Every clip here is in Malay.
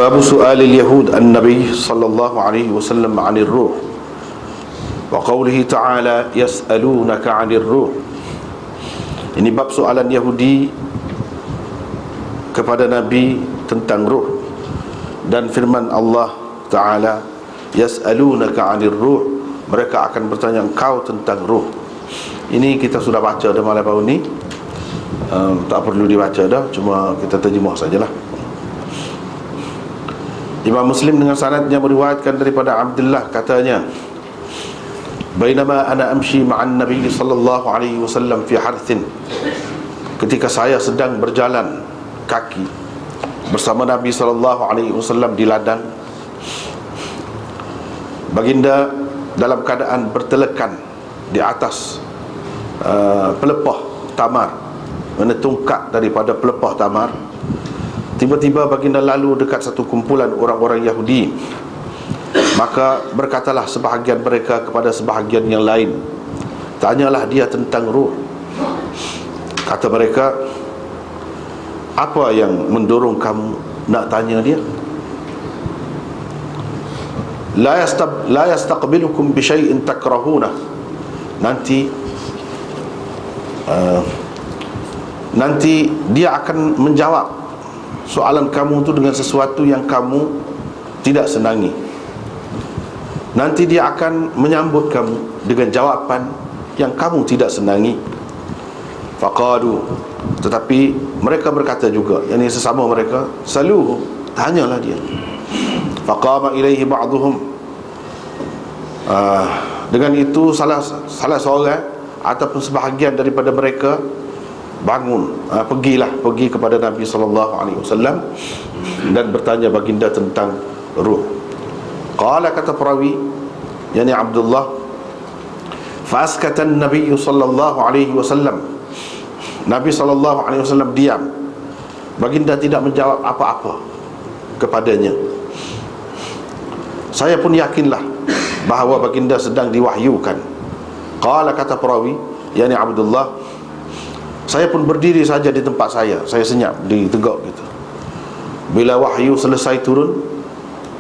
Bab su'al al-yahud an-nabi sallallahu alaihi wasallam 'anil ruh wa qawlihi ta'ala yas'alunaka 'anil ruh. Ini bab soalan Yahudi kepada Nabi tentang ruh, dan firman Allah Ta'ala yas'alunaka 'anil ruh, mereka akan bertanya engkau tentang ruh. Ini kita sudah baca dah malam baru ni, tak perlu dibaca dah, cuma kita terjemah sajalah. Imam Muslim dengan sanadnya meriwayatkan daripada Abdullah, katanya, bainama ana amshi ma'an Nabi sallallahu alaihi wasallam fi harthin, ketika saya sedang berjalan kaki bersama Nabi sallallahu alaihi wasallam di ladang, baginda dalam keadaan bertelekan di atas pelepah tamar, mana tungkat daripada pelepah tamar. Tiba-tiba baginda lalu dekat satu kumpulan orang-orang Yahudi. Maka berkatalah sebahagian mereka kepada sebahagian yang lain, tanyalah dia tentang ruh. Kata mereka, apa yang mendorong kamu nak tanya dia? La yastaqbilukum bi syai'in takrahuna. Nanti dia akan menjawab soalan kamu itu dengan sesuatu yang kamu tidak senangi. Nanti dia akan menyambut kamu dengan jawapan yang kamu tidak senangi. Faqalu, tetapi mereka berkata juga, yakni sesama mereka, saluhu, tanyalah dia. Faqama ilaihi ba'duhum, dengan itu salah seorang ataupun sebahagian daripada mereka bangun, pergi kepada Nabi SAW dan bertanya baginda tentang ruh. Qala, kata perawi, yakni Abdullah, faskatan Nabi SAW, Nabi SAW diam. Baginda tidak menjawab apa-apa kepadanya. Saya pun yakinlah bahawa baginda sedang diwahyukan. Qala, kata perawi, yakni Abdullah, saya pun berdiri saja di tempat saya senyap di tegak gitu. Bila wahyu selesai turun,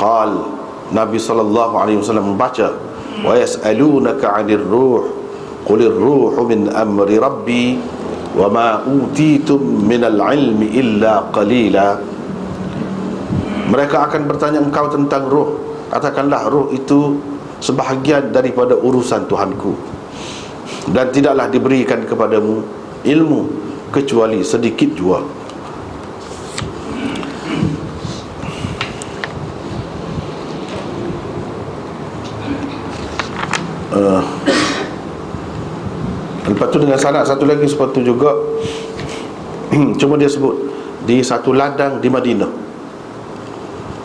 qal, Nabi SAW membaca, wa yas'alunaka 'anil ruh qulir ruhu min amri rabbi wa ma utitum minal ilmi illa qalila. Mereka akan bertanya engkau tentang ruh, katakanlah ruh itu sebahagian daripada urusan Tuhanku, dan tidaklah diberikan kepadamu ilmu kecuali sedikit jua. Lepas tu dengan sanad satu lagi seperti itu juga cuma dia sebut di satu ladang di Madinah,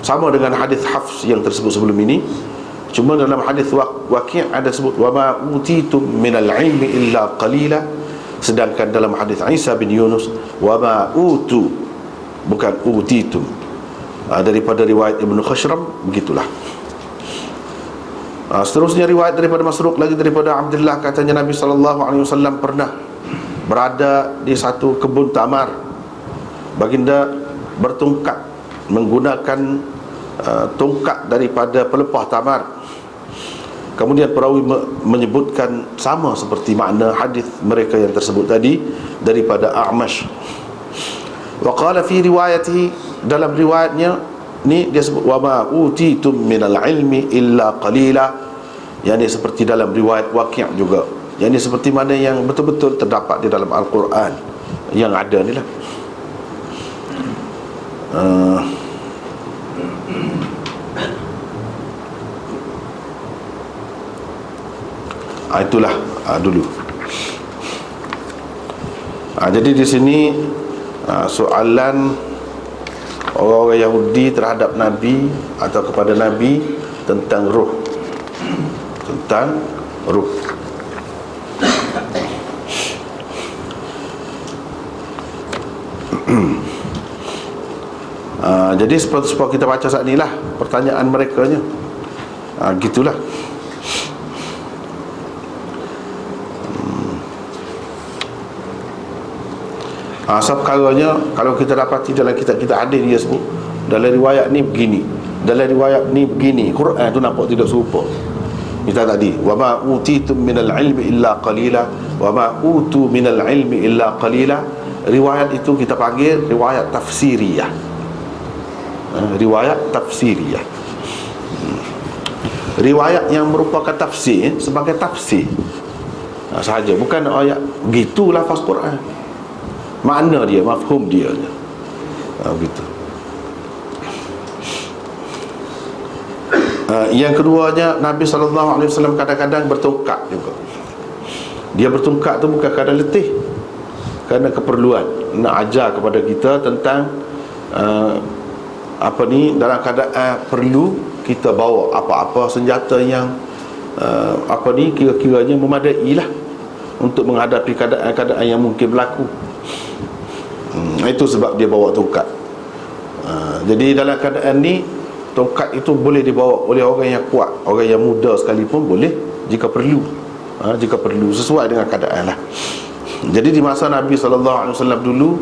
sama dengan hadis Hafs yang tersebut sebelum ini. Cuma dalam hadis Waqi' ada sebut wa ma utitum minal ilmi illa qalila, sedangkan dalam hadis Isa bin Yunus wa ma utu, bukan utitum. Daripada riwayat Ibnu Khashram, begitulah. Seterusnya riwayat daripada Masruq lagi daripada Abdullah, katanya Nabi SAW pernah berada di satu kebun tamar. Baginda bertungkat menggunakan tungkat daripada pelepah tamar. Kemudian perawi menyebutkan sama seperti makna hadis mereka yang tersebut tadi daripada A'mash. Wa qala fi riwayatihi, dalam riwayatnya ni dia sebut wa ma utitum minal ilmi illa qalila, yakni seperti dalam riwayat Waqi' juga, yakni seperti mana yang betul-betul terdapat di dalam Al-Quran yang ada ni lah. Itulah dulu. Jadi di sini soalan orang-orang Yahudi terhadap Nabi atau kepada Nabi tentang ruh, tentang ruh. Jadi seperti kita baca saat ni lah pertanyaan mereka nya. Gitulah. Sebab perkaranya kalau kita dapati dalam kitab-kitab hadis dia sebut dalam riwayat ni begini, dalam riwayat ni begini. Quran tu nampak tidak serupa. Kita tadi, wa ma utitum minal ilmi illa qalila, wa ma utu minal ilmi illa qalila. Riwayat itu kita panggil riwayat tafsiriyah. Riwayat tafsiriyah. Riwayat yang merupakan tafsir sebagai tafsir sahaja, bukan ayat begitu lafaz Quran. Makna dia, mafhum dia begitu. Yang keduanya, Nabi SAW kadang-kadang bertungkat juga. Dia bertungkat tu bukan kerana letih, kerana keperluan, nak ajar kepada kita tentang dalam keadaan perlu kita bawa apa-apa senjata yang kira-kiranya memadai lah untuk menghadapi keadaan-keadaan yang mungkin berlaku. Itu sebab dia bawa tongkat. Jadi dalam keadaan ni, tongkat itu boleh dibawa oleh orang yang kuat, orang yang muda sekalipun boleh jika perlu. Jika perlu, sesuai dengan keadaan lah. Jadi di masa Nabi SAW dulu,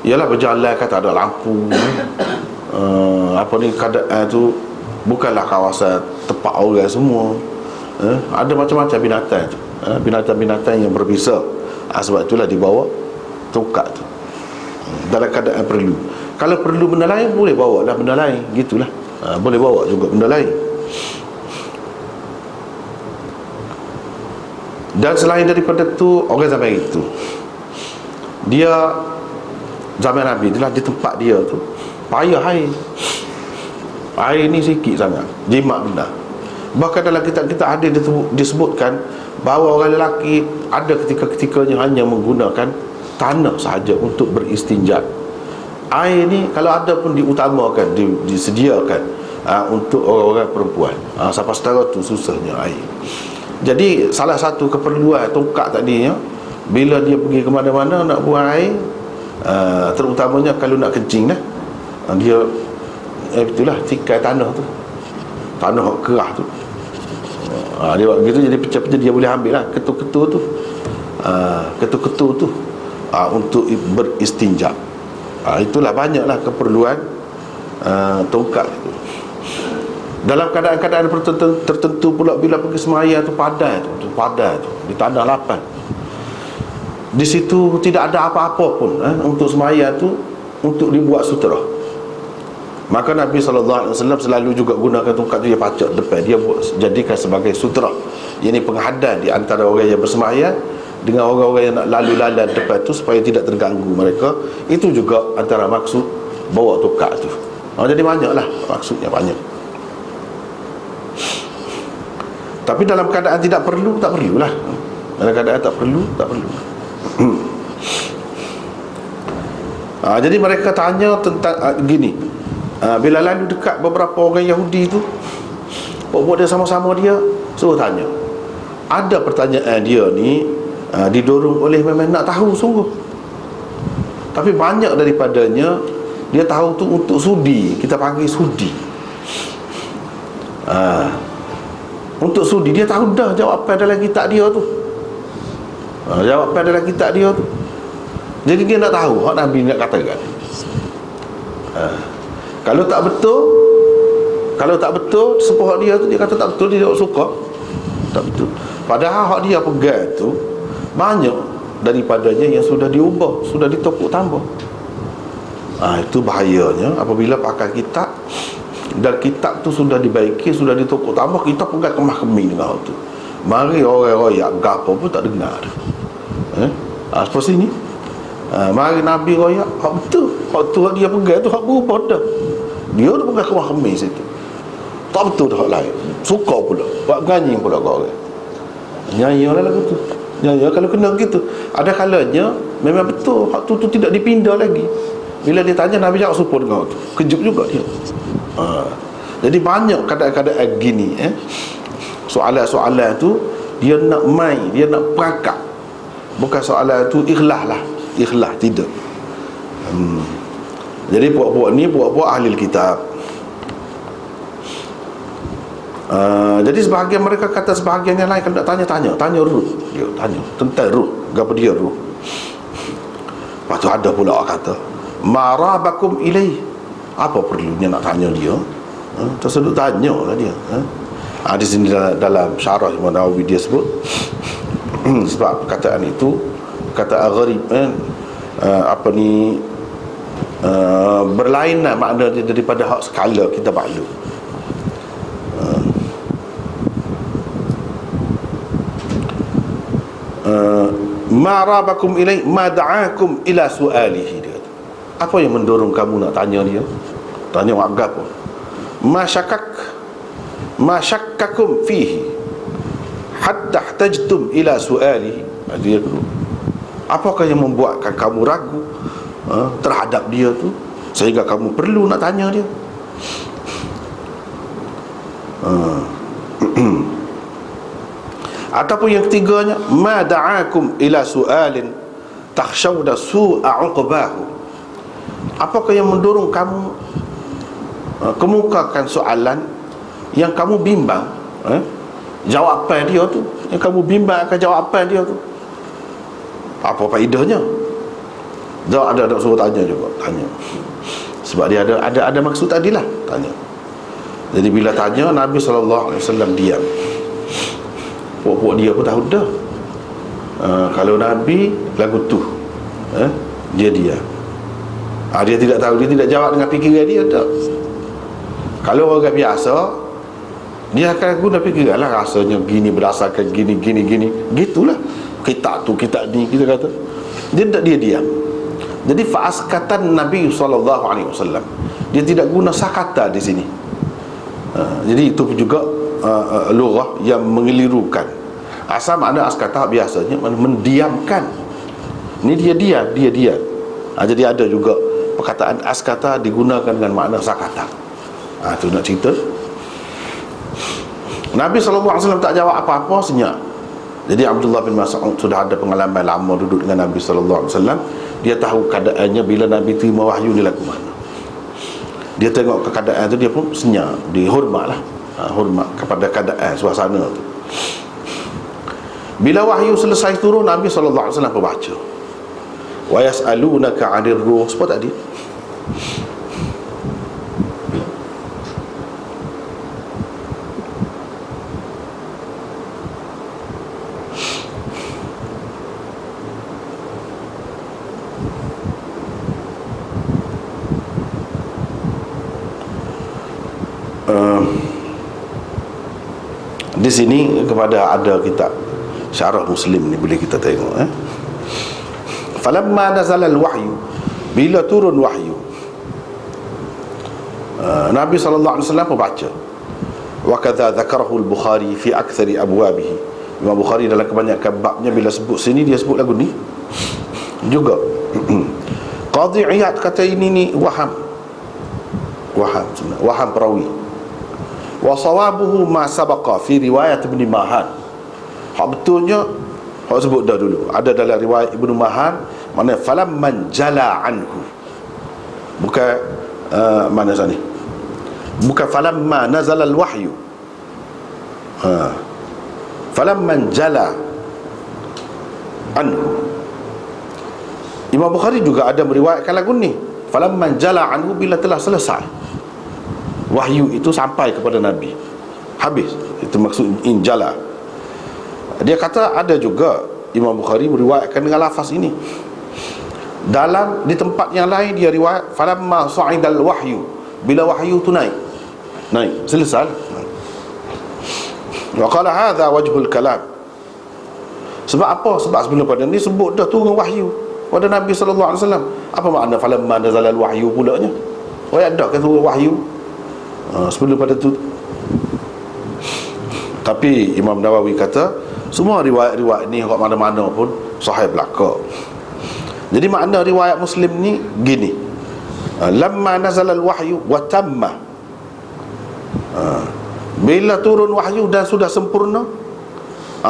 ialah berjalan, kata ada lampu, keadaan tu bukanlah kawasan tempat orang semua. Ada macam-macam binatang tu, binatang-binatang yang berbisa. Sebab itulah dibawa tongkat tu dalam keadaan perlu. Kalau perlu benda lain, boleh bawa lah benda lain, gitulah. Boleh bawa juga benda lain. Dan selain daripada tu, orang zaman itu, dia zaman Nabi itulah, di tempat dia tu payah air ni sikit sangat, jimat benar. Bahkan dalam kitab-kitab hadis disebutkan bahawa orang lelaki ada ketika-ketikanya hanya menggunakan tanah sahaja untuk beristinja. Air ni kalau ada pun diutamakan, disediakan untuk orang-orang perempuan. Sampai setara tu susahnya air. Jadi salah satu keperluan tongkat tadinya, bila dia pergi ke mana-mana nak buang air, terutamanya kalau nak kencing lah, dia itulah tikai tanah tu, tanah kerah tu. Dia buat begitu, jadi pecah-pecah dia boleh ambil lah ketul-ketul tu, ketul-ketul tu untuk beristinja. Itulah banyaklah keperluan tongkat itu. Dalam keadaan-keadaan tertentu pula, bila pergi semaya tu padai tu di tanah lapang, di situ tidak ada apa-apa pun untuk semaya tu, untuk dibuat sutera. Maka Nabi SAW selalu juga gunakan tongkat tu, dia pacak depan, dia jadikan sebagai sutera, yakni penghadan di antara orang yang bersembahyang dengan orang-orang yang nak lalu-lalang depan tu, supaya tidak terganggu mereka. Itu juga antara maksud bawa tongkat tu. Jadi banyaklah maksudnya, banyak. Tapi dalam keadaan tidak perlu, tak perlulah. Dalam keadaan tak perlu, tak perlu. Jadi mereka tanya tentang gini, bila lalu dekat beberapa orang Yahudi tu, buat dia sama-sama dia, suruh tanya. Ada pertanyaan dia ni didorong oleh memang nak tahu sungguh. Tapi banyak daripadanya dia tahu tu untuk sudi. Kita panggil sudi. Untuk sudi, dia tahu dah jawapan dalam kitab dia tu. Jawapan dalam kitab dia tu. Jadi dia nak tahu hak Nabi nak katakan. Kalau tak betul sepuh dia tu, dia kata tak betul, dia tak suka. Tak betul. Padahal hak dia pegang tu banyak daripadanya yang sudah diubah, sudah ditokok tambah. Itu bahayanya apabila pakai kitab dan kitab tu sudah dibaiki, sudah ditokok tambah, kita pegang kemah-kemih dengan hal tu. Mari orang royak gapo pun tak dengar. Seperti ni. Mari Nabi royak hak betul, hak tu hak dia pegang tu hak berubah dah. Dia dah pegang kemah-kemih situ. Tak betul dah hak lain. Suka pula, buat ganying pula kau orang. Nyanyi lah lagu tu. Nyanyi kalau kena gitu. Ada kalanya memang betul hak tu tidak dipindah lagi. Bila dia tanya, Nabi jawab serupa dengan tu. Kejut juga dia. Jadi banyak kadang-kadang gini soalan-soalan tu dia nak main, dia nak perangkap. Bukan soalan tu ikhlas lah. Ikhlas tidak. Jadi puak-puak ni puak-puak ahli kitab. Jadi sebahagian mereka kata, sebahagian yang lain kalau nak tanya ruh. Dia tanya tentang ruh, apa dia ruh. Lepas tu ada pula orang kata marabakum ilaih, Apa perlunya nak tanya dia? Tersedut tanya lah dia. Di sini dalam syarah Imam Nawawi dia sebut sebab perkataan itu kata gharib berlain lah makna dia daripada hak skala kita maklum. Ma rabakum ilai ma da'akum ila su'alihi, dia kata. Apa yang mendorong kamu nak tanya dia? Tanya agak apa? Ma syakkakum fihi hatta ihtajtum ila su'alihi. Dia dulu, apakah yang membuatkan kamu ragu terhadap dia tu sehingga kamu perlu nak tanya dia? Ataupun yang ketiganya, ma da'akum ila su'alin takhshawna su'a 'uqbahu. Apakah yang mendorong kamu kemukakan soalan yang kamu bimbang jawapan dia tu, yang kamu bimbang akan jawapan dia tu? Apa faedahnya? Ada suruh tanya juga, tanya. Sebab dia ada maksud tadilah tanya. Jadi bila tanya, Nabi SAW diam. Puak-puak dia pun tahu dah. Kalau Nabi lagu tu dia diam. Dia tidak tahu, dia tidak jawab dengan fikiran dia tak. Kalau orang biasa, dia akan guna fikiran lah, rasanya gini berdasarkan gini. Gitulah kitab tu, kitab ni, kita kata. Dia diam. Jadi fa'askatan Nabi SAW, dia tidak guna sakata di sini. Jadi itu juga lughah yang mengelirukan. Asal makna askata biasanya mendiamkan. Ini dia diam. Jadi ada juga perkataan askata digunakan dengan makna sakata. Itu nak cerita. Nabi SAW tak jawab apa-apa, senyap. Jadi Abdullah bin Mas'ud sudah ada pengalaman lama duduk dengan Nabi SAW. Dia tahu keadaannya bila Nabi terima wahyu ni lagu mana. Dia tengok ke keadaan tu, dia pun senyap. Dia hormatlah, hormat kepada keadaan suasana tu. Bila wahyu selesai turun, Nabi SAW pun baca, wa yas'alunaka 'anir ruh. Sebab tadi di sini kepada ada kitab Syarah Muslim ni boleh kita tengok. Falamma nazala al-wahyu, bila turun wahyu, Nabi sallallahu alaihi wasallam baca. Wa kadza dzakarahu al-Bukhari fi aktsari abwabihi. Imam Bukhari dalam kebanyakan babnya bila sebut sini dia sebut lagu ni juga. Qadhi Iyad kata ini ni waham sebenarnya, waham perawi. Wa sawabuhu ma sabaqa fi riwayat Ibn Mahan. Hak betulnya hak sebut dah dulu, ada dalam riwayat Ibn Mahan, mana falamman jala anhu, bukan mana sini, bukan falamma nazala al-wahyu, falamman jala anhu. Imam Bukhari juga ada meriwayatkan lagu ni, falamman jala anhu, bila telah selesai wahyu itu sampai kepada Nabi, habis. Itu maksud injala. Dia kata ada juga Imam Bukhari meriwayatkan dengan lafaz ini. Di tempat yang lain dia riwayat falamma sa'idal wahyu, bila wahyu tu naik selesai. Wa qala hadha wajhul kalam. Sebab apa? Sebab sebelum pada ni sebut dah turun wahyu pada Nabi sallallahu alaihi wasallam. Apa makna falamma nazalal wahyu pulanya? Ada ke turun wahyu sebelum pada tu? Tapi Imam Nawawi kata semua riwayat-riwayat ni kat mana-mana pun sahih belaka. Jadi makna riwayat Muslim ni gini, lamma nazala al-wahyu wa tamma, bila turun wahyu dan sudah sempurna,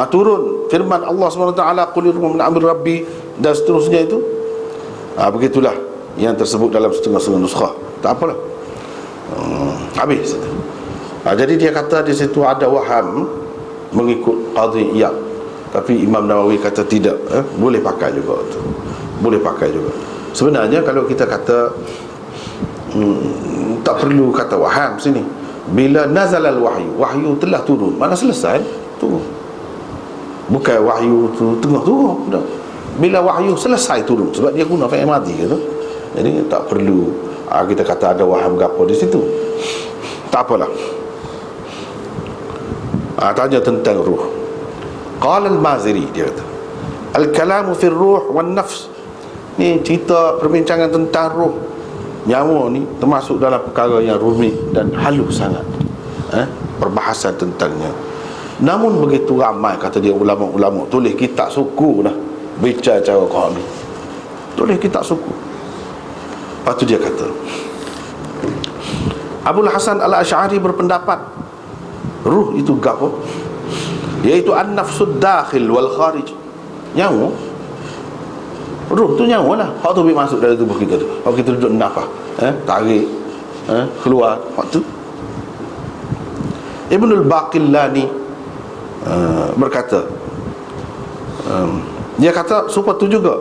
turun firman Allah SWT, qul min amri rabbi, dan seterusnya itu, begitulah yang tersebut dalam setengah-setengah nuskhah. Tak apalah, habis. Jadi dia kata di situ ada waham mengikut Qadhi Iyad, tapi Imam Nawawi kata tidak, boleh pakai juga tu. Boleh pakai juga. Sebenarnya kalau kita kata Tak perlu kata waham sini. Bila nazalal wahyu, wahyu telah turun, mana selesai turun. Bukan wahyu tu tengah turun dah. Bila wahyu selesai turun, sebab dia guna fi'il madhi gitu. Jadi tak perlu kita kata ada waham gapo di situ. Tak apalah. Tanya tentang ruh. Qala al-Maziri, dia kata al-kalamu fi ruh wan nafs. Ni cerita perbincangan tentang ruh, nyawa ni termasuk dalam perkara yang rumit dan halus sangat, perbahasan tentangnya. Namun begitu ramai, kata dia, ulama-ulama tulis kitab suku dah bicara cara kau ni, tulis kitab suku. Lepas tu dia kata, Abul Hasan Al-Asy'ari berpendapat ruh itu gapo, iaitu an-nafsud dakhil wal kharij. Nyawa, ruh tu nyawa lah, hak tu masuk dalam tubuh kita tu. Hak kita duduk nafas, tarik, keluar, hak tu. Ibnul Baqillani berkata, dia kata serupa tu juga.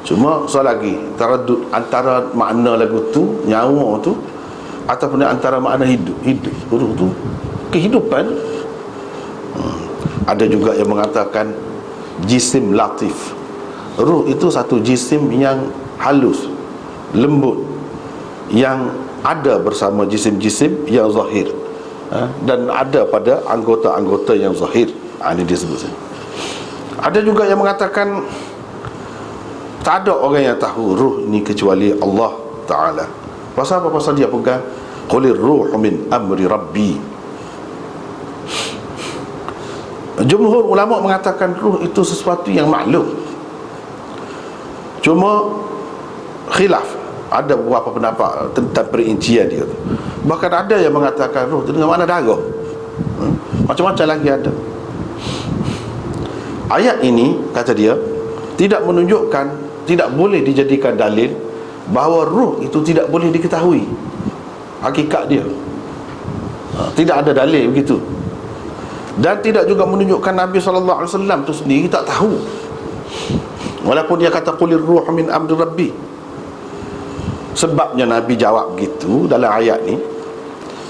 Cuma soal lagi taradud antara makna lagu tu, nyawa tu, ataupun antara makna hidup. Ruh tu kehidupan. Ada juga yang mengatakan jisim latif. Ruh itu satu jisim yang halus, lembut, yang ada bersama jisim-jisim yang zahir, dan ada pada anggota-anggota yang zahir. Ini disebut. Ada juga yang mengatakan tak ada orang yang tahu ruh ini kecuali Allah Ta'ala. Pasal apa? Pasal dia pegang qulir ruhu min amri rabbi. Jumhur ulama mengatakan ruh itu sesuatu yang maklum. Cuma khilaf, ada beberapa pendapat tentang perincian dia. Bahkan ada yang mengatakan ruh itu dengan makna darah. Macam-macam lagi ada. Ayat ini, kata dia, tidak menunjukkan, tidak boleh dijadikan dalil bahawa ruh itu tidak boleh diketahui hakikat dia. Tidak ada dalil begitu. Dan tidak juga menunjukkan Nabi SAW itu sendiri tak tahu, walaupun dia kata qulir ruh min amri rabbi. Sebabnya Nabi jawab begitu dalam ayat ni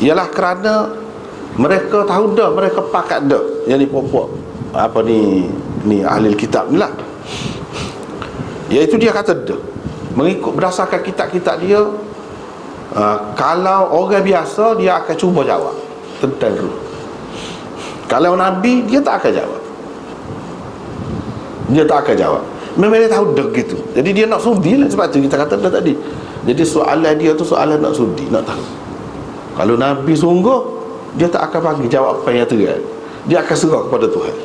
ialah kerana mereka tahu dah, mereka pakat dah, yang ni puak-puak apa ni ahli kitab ni lah, iaitu dia kata dah, mengikut berdasarkan kitab-kitab dia, kalau orang biasa dia akan cuba jawab tentang ruh. Kalau Nabi, dia tak akan jawab. Dia tak akan jawab. Memang dia tahu dah gitu. Jadi dia nak sudi lah. Sebab tu kita kata dah tadi, jadi soalan dia tu soalan nak sudi, nak tahu. Kalau Nabi sungguh, dia tak akan bagi jawapan yang terang. Dia akan serah kepada Tuhan.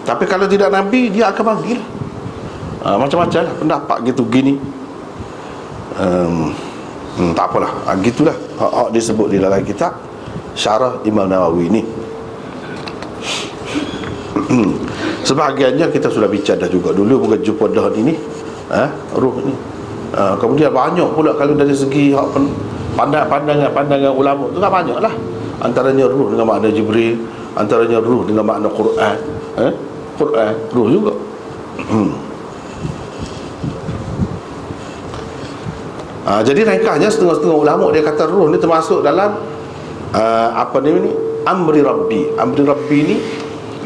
Tapi kalau tidak Nabi, dia akan bagi lah. Macam-macam lah pendapat gitu gini. Tak apalah, gitulah hak disebut di dalam kitab Syarah Imam Nawawi ni. Sebahagiannya kita sudah bicara dah juga dulu, bukan jumpa dah ni ruh ni. Kemudian banyak pula kalau dari segi pandangan ulama tu kan banyak lah. Antaranya ruh dengan makna Jibril, antaranya ruh dengan makna Quran. Quran ruh juga. Jadi ringkasnya setengah-setengah ulama dia kata ruh ni termasuk dalam amri rabbi. Amri rabbi ni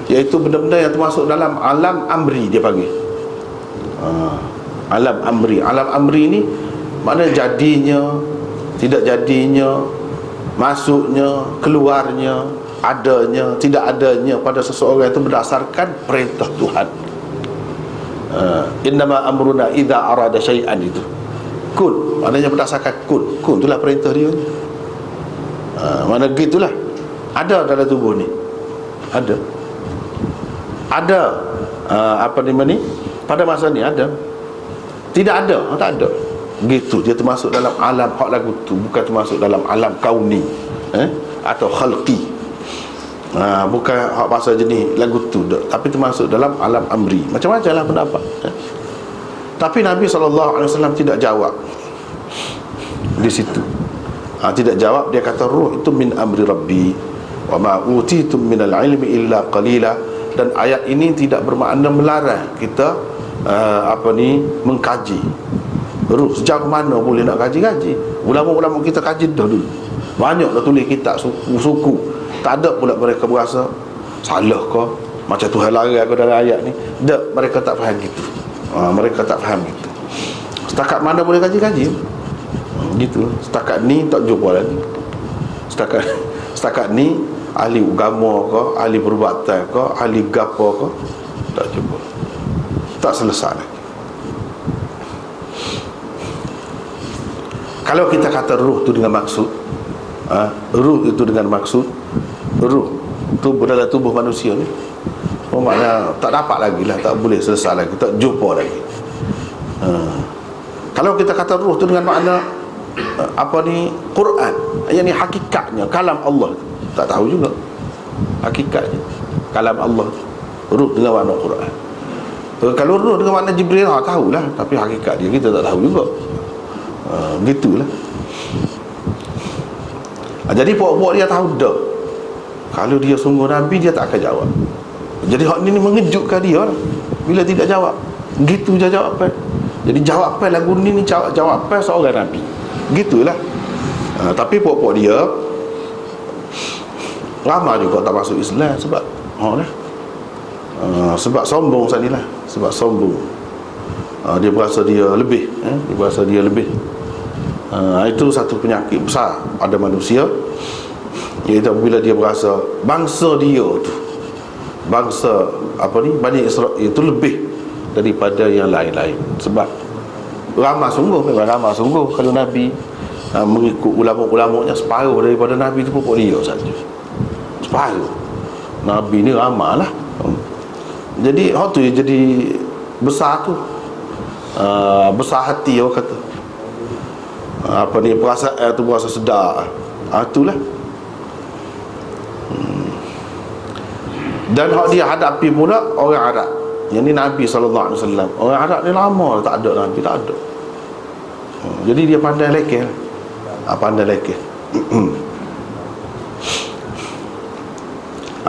iaitu benda-benda yang termasuk dalam alam amri, dia panggil alam amri. Alam amri ni makna jadinya, tidak jadinya, masuknya, keluarnya, adanya, tidak adanya pada seseorang itu berdasarkan perintah Tuhan. Innama amruna idza arada syai'an, itu kun, maknanya berdasarkan kun. Kun itulah perintah dia. Mana gitulah. Ada dalam tubuh ni. Ada pada masa ni ada. Tidak ada, tak ada. Gitu, dia termasuk dalam alam hak lagu tu, bukan termasuk dalam alam kauni atau khalqi. Bukan hak bahasa jenis lagu tu dah, tapi termasuk dalam alam amri. Macam-macam lah pendapat. Tapi Nabi SAW tidak jawab di situ. Tidak jawab. Dia kata ruh itu min amri rabbi wa ma utitum minal ilmi illa qalila. Dan ayat ini tidak bermakna melarang kita mengkaji ruh. Sejauh mana boleh nak kaji-kaji? Ulama-ulama kita kaji dah dulu. Banyak dah tulis kitab suku. Tak ada pula mereka berasa salah ke macam Tuhan larang aku dalam ayat ni. Tak, mereka tak faham gitu. Mereka tak faham gitu. Setakat mana boleh kaji-kaji? Gitu. Setakat ni tak jumpa lagi. Setakat ni ahli agama ke, ahli perubatan ke, ahli gapo ke, tak jumpa. Tak selesai lagi. Kalau kita kata ruh tu dengan maksud, ruh itu dengan maksud, ruh tu dalam tubuh manusia ni, maknanya tak dapat lagi lah, tak boleh selesai lagi, tak jumpa lagi. Kalau kita kata ruh tu dengan makna Quran, yang ni hakikatnya kalam Allah, tak tahu juga hakikatnya kalam Allah, ruh dengan makna Quran. Kalau ruh dengan makna Jibril, tahulah, tapi hakikat dia kita tak tahu juga. Gitulah. Jadi puak-puak dia tahu dah, kalau dia sungguh Nabi, dia tak akan jawab. Jadi hak ni mengejutkan dia lah, bila tidak jawab. Gitu je jawapan. Jadi jawapan lagu ni jawapan seorang Nabi. Gitulah. Tapi puak-puak dia ramai juga tak masuk Islam sebab sebab sombong sanilah, sebab sombong. Dia berasa dia lebih, dia berasa dia lebih. Itu satu penyakit besar pada manusia, iaitu apabila dia berasa bangsa dia tu, bangsa Bani Israel itu lebih daripada yang lain-lain. Sebab ramai sungguh, memang ramai sungguh. Kalau Nabi mengikut ulama-ulamanya, separuh daripada Nabi itu pokok dia saja, separuh. Nabi ni ramai lah. Jadi hak tu jadi besar tu, besar hati orang kata. Perasaan tu berasa sedar. Itulah. Dan hak dia hadapi pula orang Arab. Yang ni Nabi SAW. Orang Arab ni lama tak ada Nabi, tak ada. Jadi dia pandai lekeh. Pandai lekeh.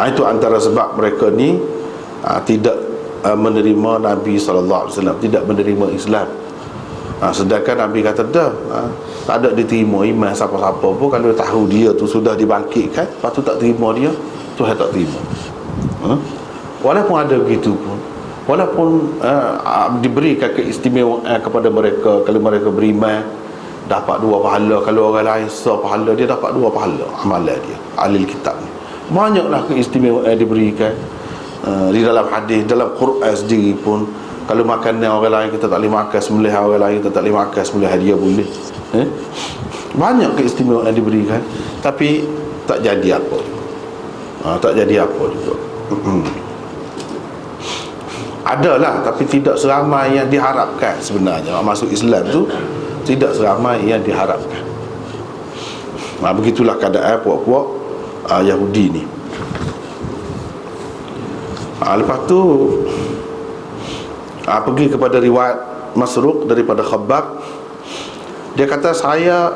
Itu antara sebab mereka ni tidak menerima Nabi SAW, tidak menerima Islam. Sedangkan Nabi kata dah, tak ada diterima iman siapa-siapa pun kalau tahu dia tu sudah dibangkitkan, lepas tu tak terima dia, Tuhan tak terima. Walaupun ada begitu pun, walaupun diberikan keistimewaan kepada mereka, kalau mereka beriman dapat 2 pahala, kalau orang lain pahala, dia dapat 2 pahala amalan dia. Ahli kitab ni banyaklah keistimewaan diberikan. Di dalam hadis, dalam Quran sendiri pun, kalau makan orang lain kita tak boleh makan, sembelih orang lain kita tak boleh makan, sembelih dia boleh. Banyak keistimewaan diberikan, tapi tak jadi apa. Tak jadi apa juga. Adalah, tapi tidak seramai yang diharapkan sebenarnya. Masuk Islam tu tidak seramai yang diharapkan. Begitulah keadaan puak-puak Yahudi ni. Lepas tu pergi kepada riwayat Masruq daripada Khabbab. Dia kata, saya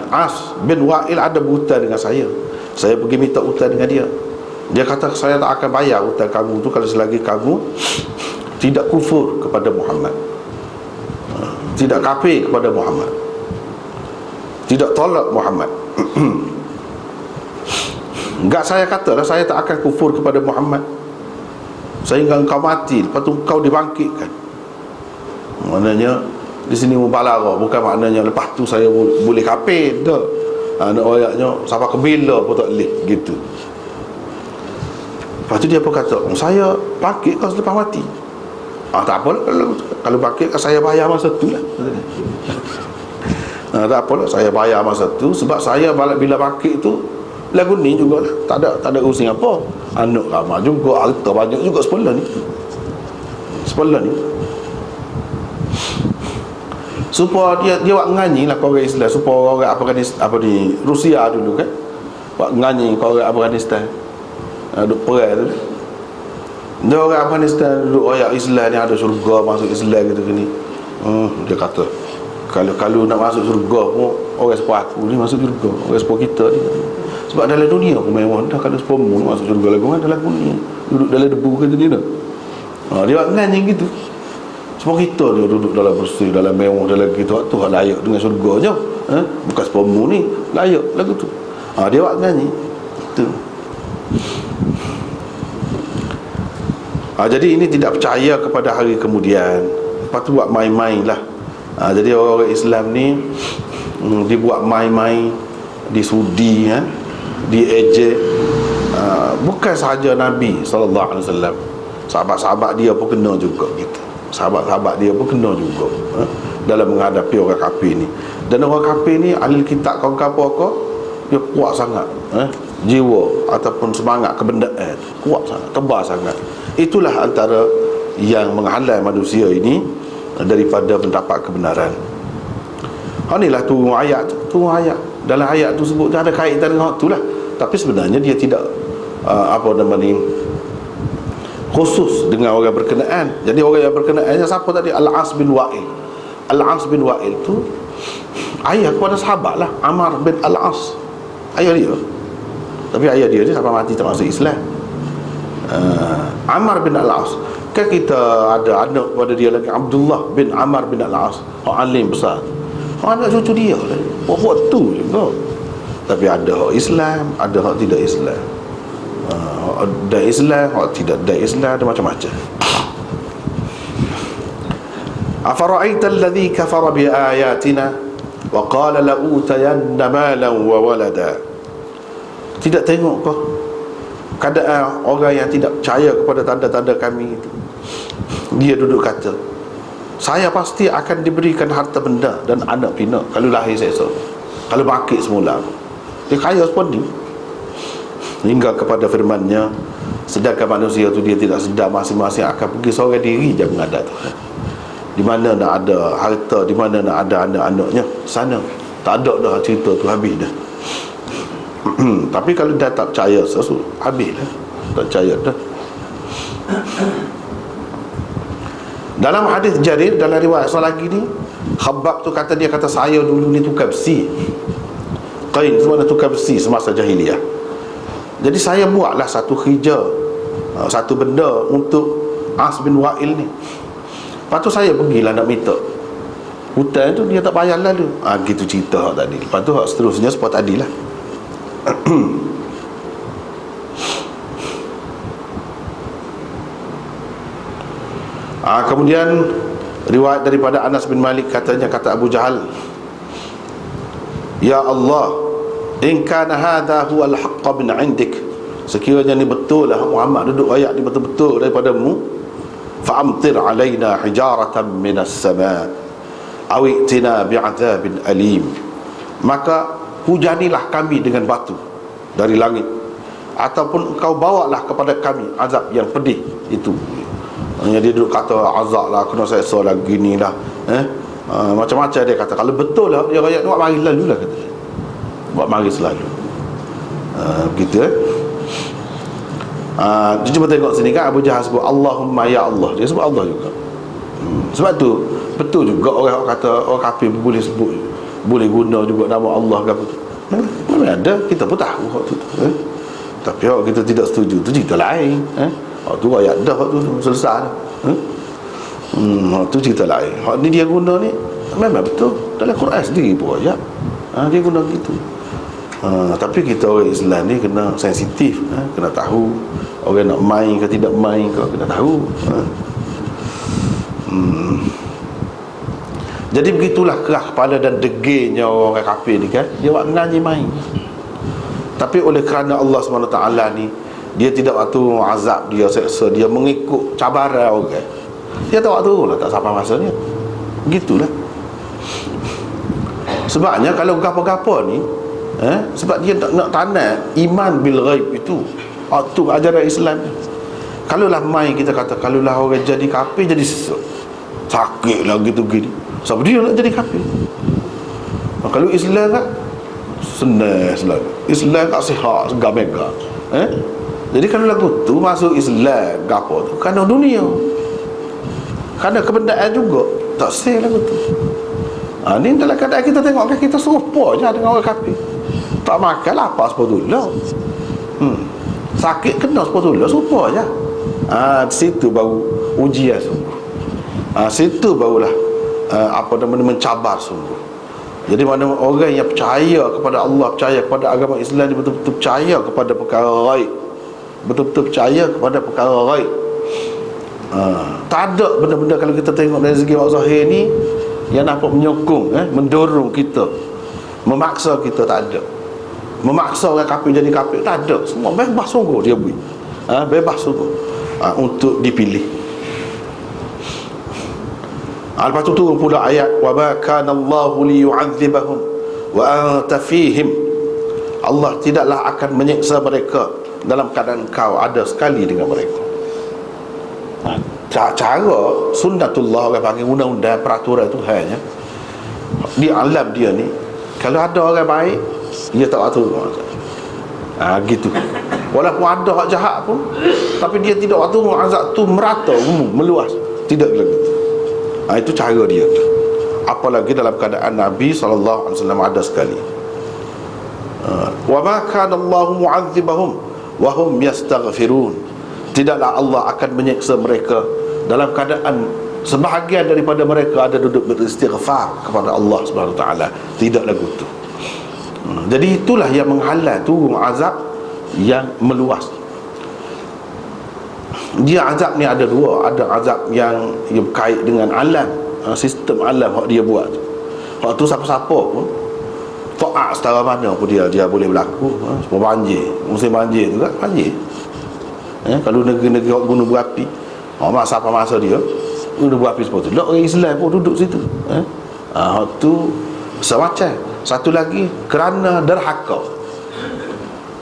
As bin Wa'il ada berhutang dengan saya. Saya pergi minta hutang dengan dia. Dia kata, saya tak akan bayar hutang kamu tu kalau selagi kamu tidak kufur kepada Muhammad, tidak kafir kepada Muhammad, tidak tolak Muhammad. Enggak, saya katalah saya tak akan kufur kepada Muhammad sehingga engkau mati, lepas tu engkau dibangkitkan. Maknanya di sini mubalarah, bukan maknanya lepas tu saya boleh kafir. Tak. Nak ayatnya sampai ke bila pun tak boleh gitu. Lepas tu dia pun kata, saya bangkit kau selepas mati. Tak apa, kalau bangkit saya bayar masa tu lah. Tak apa lah, saya bayar masa tu, sebab saya bila bangkit tu lagu ni juga lah, tak ada urusan apa. Anak ramai juga, harta banyak juga sebelah ni. Supaya dia buat nganyi lah kau orang Islam, supaya orang Afghanistan, Rusia dulu kan, buat nganyi kau orang Afghanistan duk perang tu. Dia orang Afghanistan duduk ayat Islam ni ada syurga, masuk Islam gitu gini. Dia kata kalau nak masuk syurga pun orang sepupu aku ni masuk syurga, orang sepupu kita ni. Sebab dalam dunia pun memang dah, kalau sepupu masuk syurga lagu kan dalam dunia, duduk dalam debu kata dia dah. Dia buat nganyi gitu. Semua kita ni duduk dalam bersih, dalam mewah, dalam gitu, tu hak layak dengan syurga je. Bukan sepomu ni layak lagu tu. Dia buat nyanyi tu. Jadi ini tidak percaya kepada hari kemudian. Lepas tu buat main-main lah. Jadi orang Islam ni dibuat main-main, disudi, diejek. Bukan sahaja Nabi SAW, sahabat-sahabat dia pun kena juga gitu. Sahabat-sahabat dia pun kena juga dalam menghadapi orang kafir ni. Dan orang kafir ni, ahli kitab kau dia kuat sangat, jiwa ataupun semangat kebendaan kuat sangat, tebal sangat. Itulah antara yang menghalang manusia ini daripada mendapat kebenaran. Inilah turun ayat. Dalam ayat tu sebut ada kaitan dengan hak tu lah. Tapi sebenarnya dia tidak khusus dengan orang berkenaan. Jadi orang yang berkenaannya siapa tadi? Al-As bin Wa'il. Al-As bin Wa'il tu ayah kepada sahabat lah, Amar bin Al-As, ayah dia. Tapi ayah dia ni sampai mati tak masuk Islam. Amar bin Al-As. Kan kita ada anak pada dia lagi, Abdullah bin Amar bin Al-As, orang alim besar, anak cucu dia lah. Waktu juga. Tapi ada hak Islam, ada hak tidak Islam. Ada Islam, hak tidak ada Islam, ada macam-macam. Afara'aita alladhi kafara bi ayatina wa qala la utayanna malan wa walada. Tidak tengok kau keadaan orang yang tidak percaya kepada tanda-tanda kami itu? Dia duduk kata, saya pasti akan diberikan harta benda dan anak pinak kalau lahir esok, kalau bangkit semula. Dia kaya seperti ni. Hingga kepada firman-Nya, sedangkan manusia tu dia tidak sedar masing-masing akan pergi seorang diri je menghadap Tuhan. Di mana nak ada harta, di mana nak ada anak-anaknya, sana tak ada dah, cerita tu habis dah. Tapi kalau dah tak percaya sesuatu, habis dah, tak percaya dah. Dalam hadis Jarir, dalam riwayat lagi ni, Khabbab tu kata, dia kata saya dulu ni tukar besi. Qain tu mana tukar besi semasa jahiliah. Jadi saya buatlah satu kerja, satu benda untuk As bin Wa'il ni. Lepas tu saya pergilah nak minta hutang tu, dia tak bayar lalu. Gitu cerita hak tadi. Lepas tu hak seterusnya seperti tadi lah. Kemudian riwayat daripada Anas bin Malik, katanya, kata Abu Jahal, ya Allah, in kana hadha huwa al-haqq min 'indik, sekiranya ni betul lah Muhammad duduk ayat ni betul-betul daripadamu, fa'amtir alaina hijaratan minas sama' aw i'tina bi'adzabin alim, maka hujanilah kami dengan batu dari langit, ataupun kau bawalah kepada kami azab yang pedih itu. Dia duduk kata azab lah, kena seksa lagi ni lah, macam-macam dia kata. Kalau betul lah dia ayat ni, buat mari lalu lah, kata dia, buat mari selalu. Begitu dia cuba tengok sini kan, Abu Jahal sebut Allahumma ya Allah, dia sebut Allah juga. Sebab tu betul juga orang kata orang kafir boleh sebut, boleh guna juga nama Allah ke apa tu. Memang ada, kita pun tahu hak tu. Tapi hak kita tidak setuju tu cerita lain. Hak tu ayat dah, hak tu selesai dah. Hak tu cerita lain. Hak ni dia guna ni memang betul dalam Quran sendiri pun ayat. Dia guna gitu. Tapi kita orang Islam ni kena sensitif, kena tahu orang nak main ke tidak main ke, kena tahu. Jadi begitulah keras kepala dan degilnya orang kafir ni kan, dia buat ngaji main. Tapi oleh kerana Allah SWT ni, dia tidak waktu azab dia, seksa dia, mengikut cabaran orang, dia tak waktu lah, tak sampai masanya. Begitulah sebabnya kalau gapa-gapa ni, sebab dia nak tanam iman bil ghaib itu, waktu ajaran Islam ni. Kalaulah main kita kata, kalaulah orang jadi kafir jadi sesak, sakit lah gitu-gitu, sebab dia nak jadi kafir. Kalau Islam kan senang selalu, Islam tak sihat segala-gala. Jadi kalau lagu tu masuk Islam gapo tu kerana dunia, kerana kebendaan juga, tak sel lagu tu. Ni dalam keadaan kita tengok kan, kita serupa je dengan orang kafir. Tak makan lapar sepatutnya, sakit kena sepatutnya, serupa je. Di situ baru ujian sungguh. Situ barulah mencabar sungguh. Jadi mana orang yang percaya kepada Allah, percaya kepada agama Islam, dia betul-betul percaya kepada perkara ghaib, betul-betul percaya kepada perkara ghaib. Tak ada benda-benda kalau kita tengok dari segi wak zahir ni yang nampak menyokong, mendorong kita, memaksa kita, tak ada. Memaksa orang kafir jadi kafir, tak ada. Semua bebas sungguh dia beri, bebas sungguh untuk dipilih. Lepas tu turun pula ayat wa ma kana Allahu liyu'adzibahum wa anta fihim. Allah tidaklah akan menyiksa mereka dalam keadaan kau ada sekali dengan mereka. Cara sunnatullah, orang panggil undang-undang peraturan Tuhan ya. Di alam dia ni, kalau ada orang baik, dia tak waktu gitu. Walaupun ada hak jahat pun, tapi dia tidak waktu azab tu merata, umum, meluas. Tidak lagi. Itu cara dia. Apalagi dalam keadaan Nabi SAW ada sekali. Wa ma kana Allahu mu'adzibahum wa hum yastaghfirun. Tidaklah Allah akan menyiksa mereka dalam keadaan sebahagian daripada mereka ada duduk beristighfar kepada Allah Subhanahu Wa Taala. Tidak lagu tu. Jadi itulah yang menghalang turun azab yang meluas. Dia azab ni ada dua. Ada azab yang berkait dengan alam, sistem alam yang dia buat. Hak tu siapa-siapa pun taat setara mana pun dia boleh berlaku. Sebab banjir, musim banjir tu kan, banjir. Kalau negeri-negeri gunung berapi, masa dia gunung berapi seperti tu, orang Islam pun duduk situ. Hak tu semacam. Satu lagi kerana derhaka.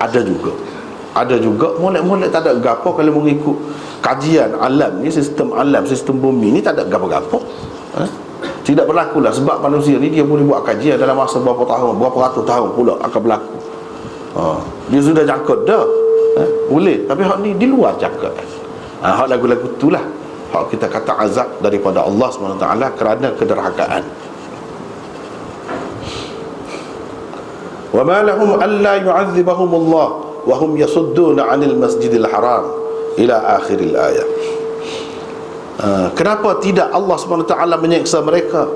Ada juga molek-molek tak ada gapo. Kalau mengikut kajian alam ni, sistem alam, sistem bumi ni, tak ada gapo-gapo. Tidak berlaku lah. Sebab manusia ni dia boleh buat kajian dalam masa berapa tahun, berapa ratus tahun pula akan berlaku. Dia sudah jangkut dah, boleh. Tapi hak ni di luar jangkut. Hak lagu-lagu itulah hak kita kata azab daripada Allah SWT kerana kederhakaan. Wa ma lahum alla yu'adzibahumullah wa hum yasudduna 'anil masjidil haram ila akhiril ayat. Kenapa tidak Allah SWT menyiksa mereka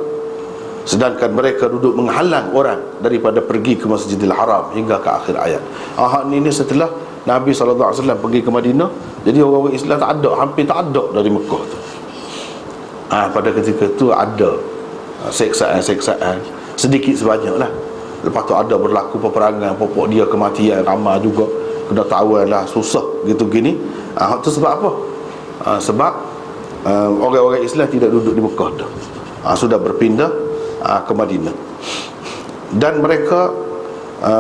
sedangkan mereka duduk menghalang orang daripada pergi ke Masjidil Haram hingga ke akhir ayat. Ini setelah Nabi SAW pergi ke Madinah, jadi orang-orang Islam tak ada, hampir tak ada dari Mekah tu. Pada ketika tu ada seksaan-seksaan sedikit sebanyak lah. Lepas tu ada berlaku peperangan, pokok dia kematian ramai juga, kena tawan lah, susah gitu gini. Itu sebab apa? Sebab orang-orang Islam tidak duduk di Mekah dah, sudah berpindah ke Madinah. Dan mereka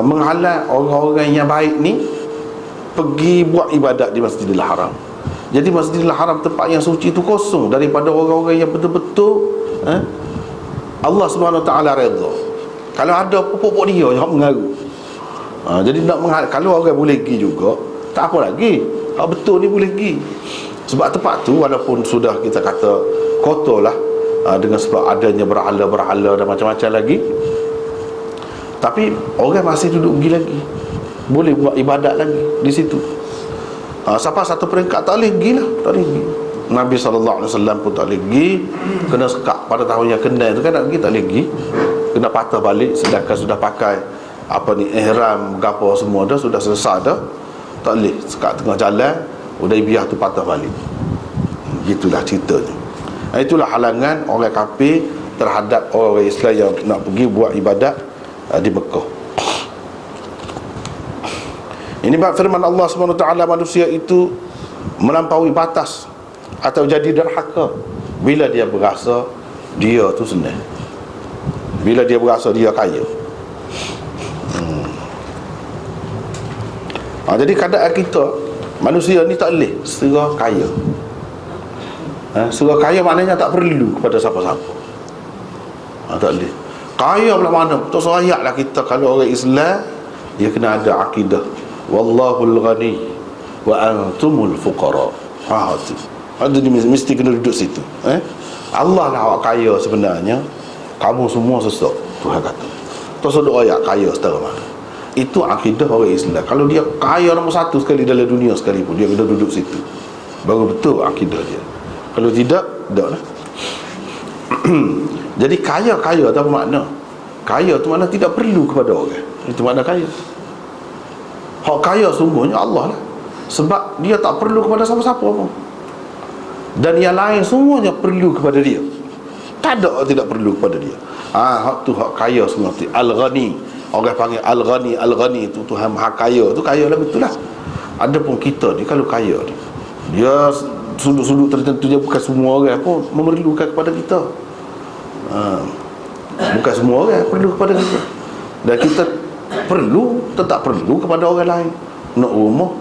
menghalang orang-orang yang baik ni pergi buat ibadat di Masjidil Haram. Jadi Masjidil Haram, tempat yang suci tu kosong daripada orang-orang yang betul-betul Allah Subhanahu Wa Taala redha. Kalau ada pokok dia yang mengaruh. Jadi nak kalau orang boleh pergi juga, tak apa lagi. Kalau betul ni boleh pergi. Sebab tempat tu walaupun sudah kita kata kotor lah, dengan sebab adanya berhala-berhala dan macam-macam lagi, tapi orang masih duduk pergi lagi, boleh buat ibadat lagi di situ. Sampai satu peringkat tak boleh pergi lah, tak boleh pergi. Nabi SAW pun tak boleh pergi, kena sekat pada tahun yang kena tu kan, nak pergi tak boleh pergi, kena patah balik. Sedangkan sudah pakai ihram gapo semua dah, sudah selesai dah, tak boleh sekat tengah jalan Hudaibiyah tu patah balik. Gitulah ceritanya. Itulah halangan orang kafir terhadap orang Islam yang nak pergi buat ibadat di Mekah. Ini bab firman Allah SWT, manusia itu melampaui batas atau jadi derhaka bila dia berasa dia tu senang, bila dia berasa dia kaya. Jadi keadaan kita manusia ni tak boleh serah kaya. Serah kaya maknanya tak perlu kepada siapa-siapa. Tak boleh. Kaya belah mana? Tak serayaklah kita. Kalau orang Islam, dia kena ada akidah Wallahul ghani wa antumul fuqara. Tu. Dia mesti kena duduk situ. Allah lah awak kaya sebenarnya, kamu semua sesak. Tuhan kata. Tak sedok ayat kaya setara mana. Itu akidah orang Islam. Kalau dia kaya nombor satu sekali dalam dunia sekalipun, dia kena duduk situ, baru betul akidah dia. Kalau tidak, tak lah. Jadi kaya-kaya tu apa makna? Kaya tu makna tidak perlu kepada orang. Itu makna kaya. Hak kaya sungguhnya Allah lah. Sebab dia tak perlu kepada siapa-siapa pun. Dan yang lain semuanya perlu kepada dia. Tak ada tidak perlu kepada dia. Hak tu hak kaya semua tu. Al-Ghani. Orang panggil Al-Ghani. Al-Ghani tu Tuhan Maha Kaya tu, kaya lah, betul lah. Adapun kita ni kalau kaya ni, dia sudut-sudut tertentu, dia bukan semua orang pun memerlukan kepada kita. Bukan semua orang perlu kepada kita. Dan kita perlu, tetap perlu kepada orang lain. Nak rumah,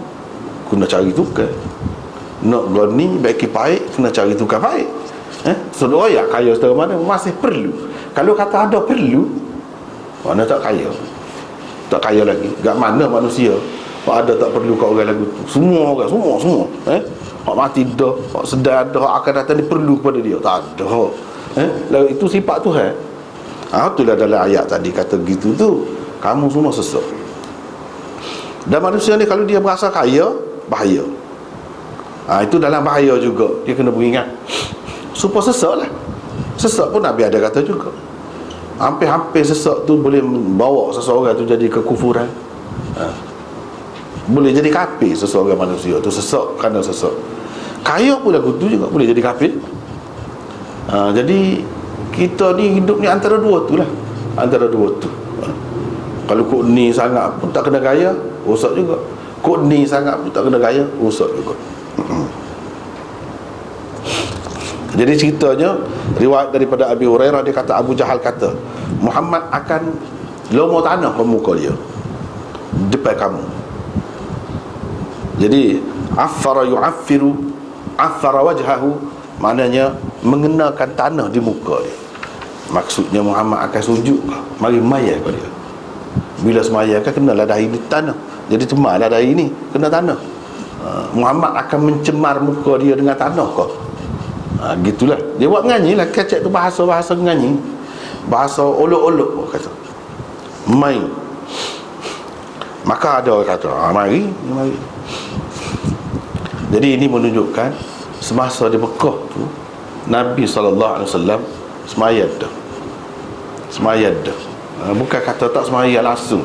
kena cari tukar. Nak gani, baiki paik, kena cari tukar paik. So royak kaya setara mana, masih perlu. Kalau kata ada perlu, mana tak kaya. Tak kaya lagi. Gak mana manusia hak ada tak perlu kat orang lagu tu. Semua orang, semua hak mati dah, hak sedar dah, hak akan datang dia perlu kepada dia. Tak ada. Lalu itu sifat Tuhan. Itulah dalam ayat tadi kata gitu tu, kamu semua sesak. Dan manusia ni kalau dia berasa kaya, bahaya. Itu dalam bahaya juga. Dia kena beringat supaya sesak lah. Sesak pun Nabi ada kata juga. Hampir-hampir sesak tu boleh membawa seseorang tu jadi kekufuran. Boleh jadi kafir seseorang manusia tu sesak kerana sesak. Kaya pun lagu tu juga boleh jadi kafir. Jadi kita ni hidup ni antara dua tu lah. Antara dua tu. Kalau kok ni sangat pun tak kena kaya, rosak juga. Kok ni sangat pun tak kena kaya, rosak juga. Jadi ceritanya, riwayat daripada Abi Hurairah, dia kata Abu Jahal kata, Muhammad akan lomor tanah ke muka dia, depan kamu. Jadi affara yu'affiru, affara wajhahu, maknanya mengenakan tanah di muka dia. Maksudnya Muhammad akan sujud, mari mayat ke dia. Bila semaya kan kenalah dahi di tanah. Jadi cemarlah dahi ni kena tanah. Muhammad akan mencemar muka dia dengan tanah kau. Gitulah. Dia buat menyanyi lah. Kecek tu bahasa-bahasa menyanyi, bahasa olok-olok kata. Main. Maka ada orang kata, mari. Jadi ini menunjukkan semasa di Mekah tu, Nabi SAW semayat dah. Bukan kata tak semayat langsung.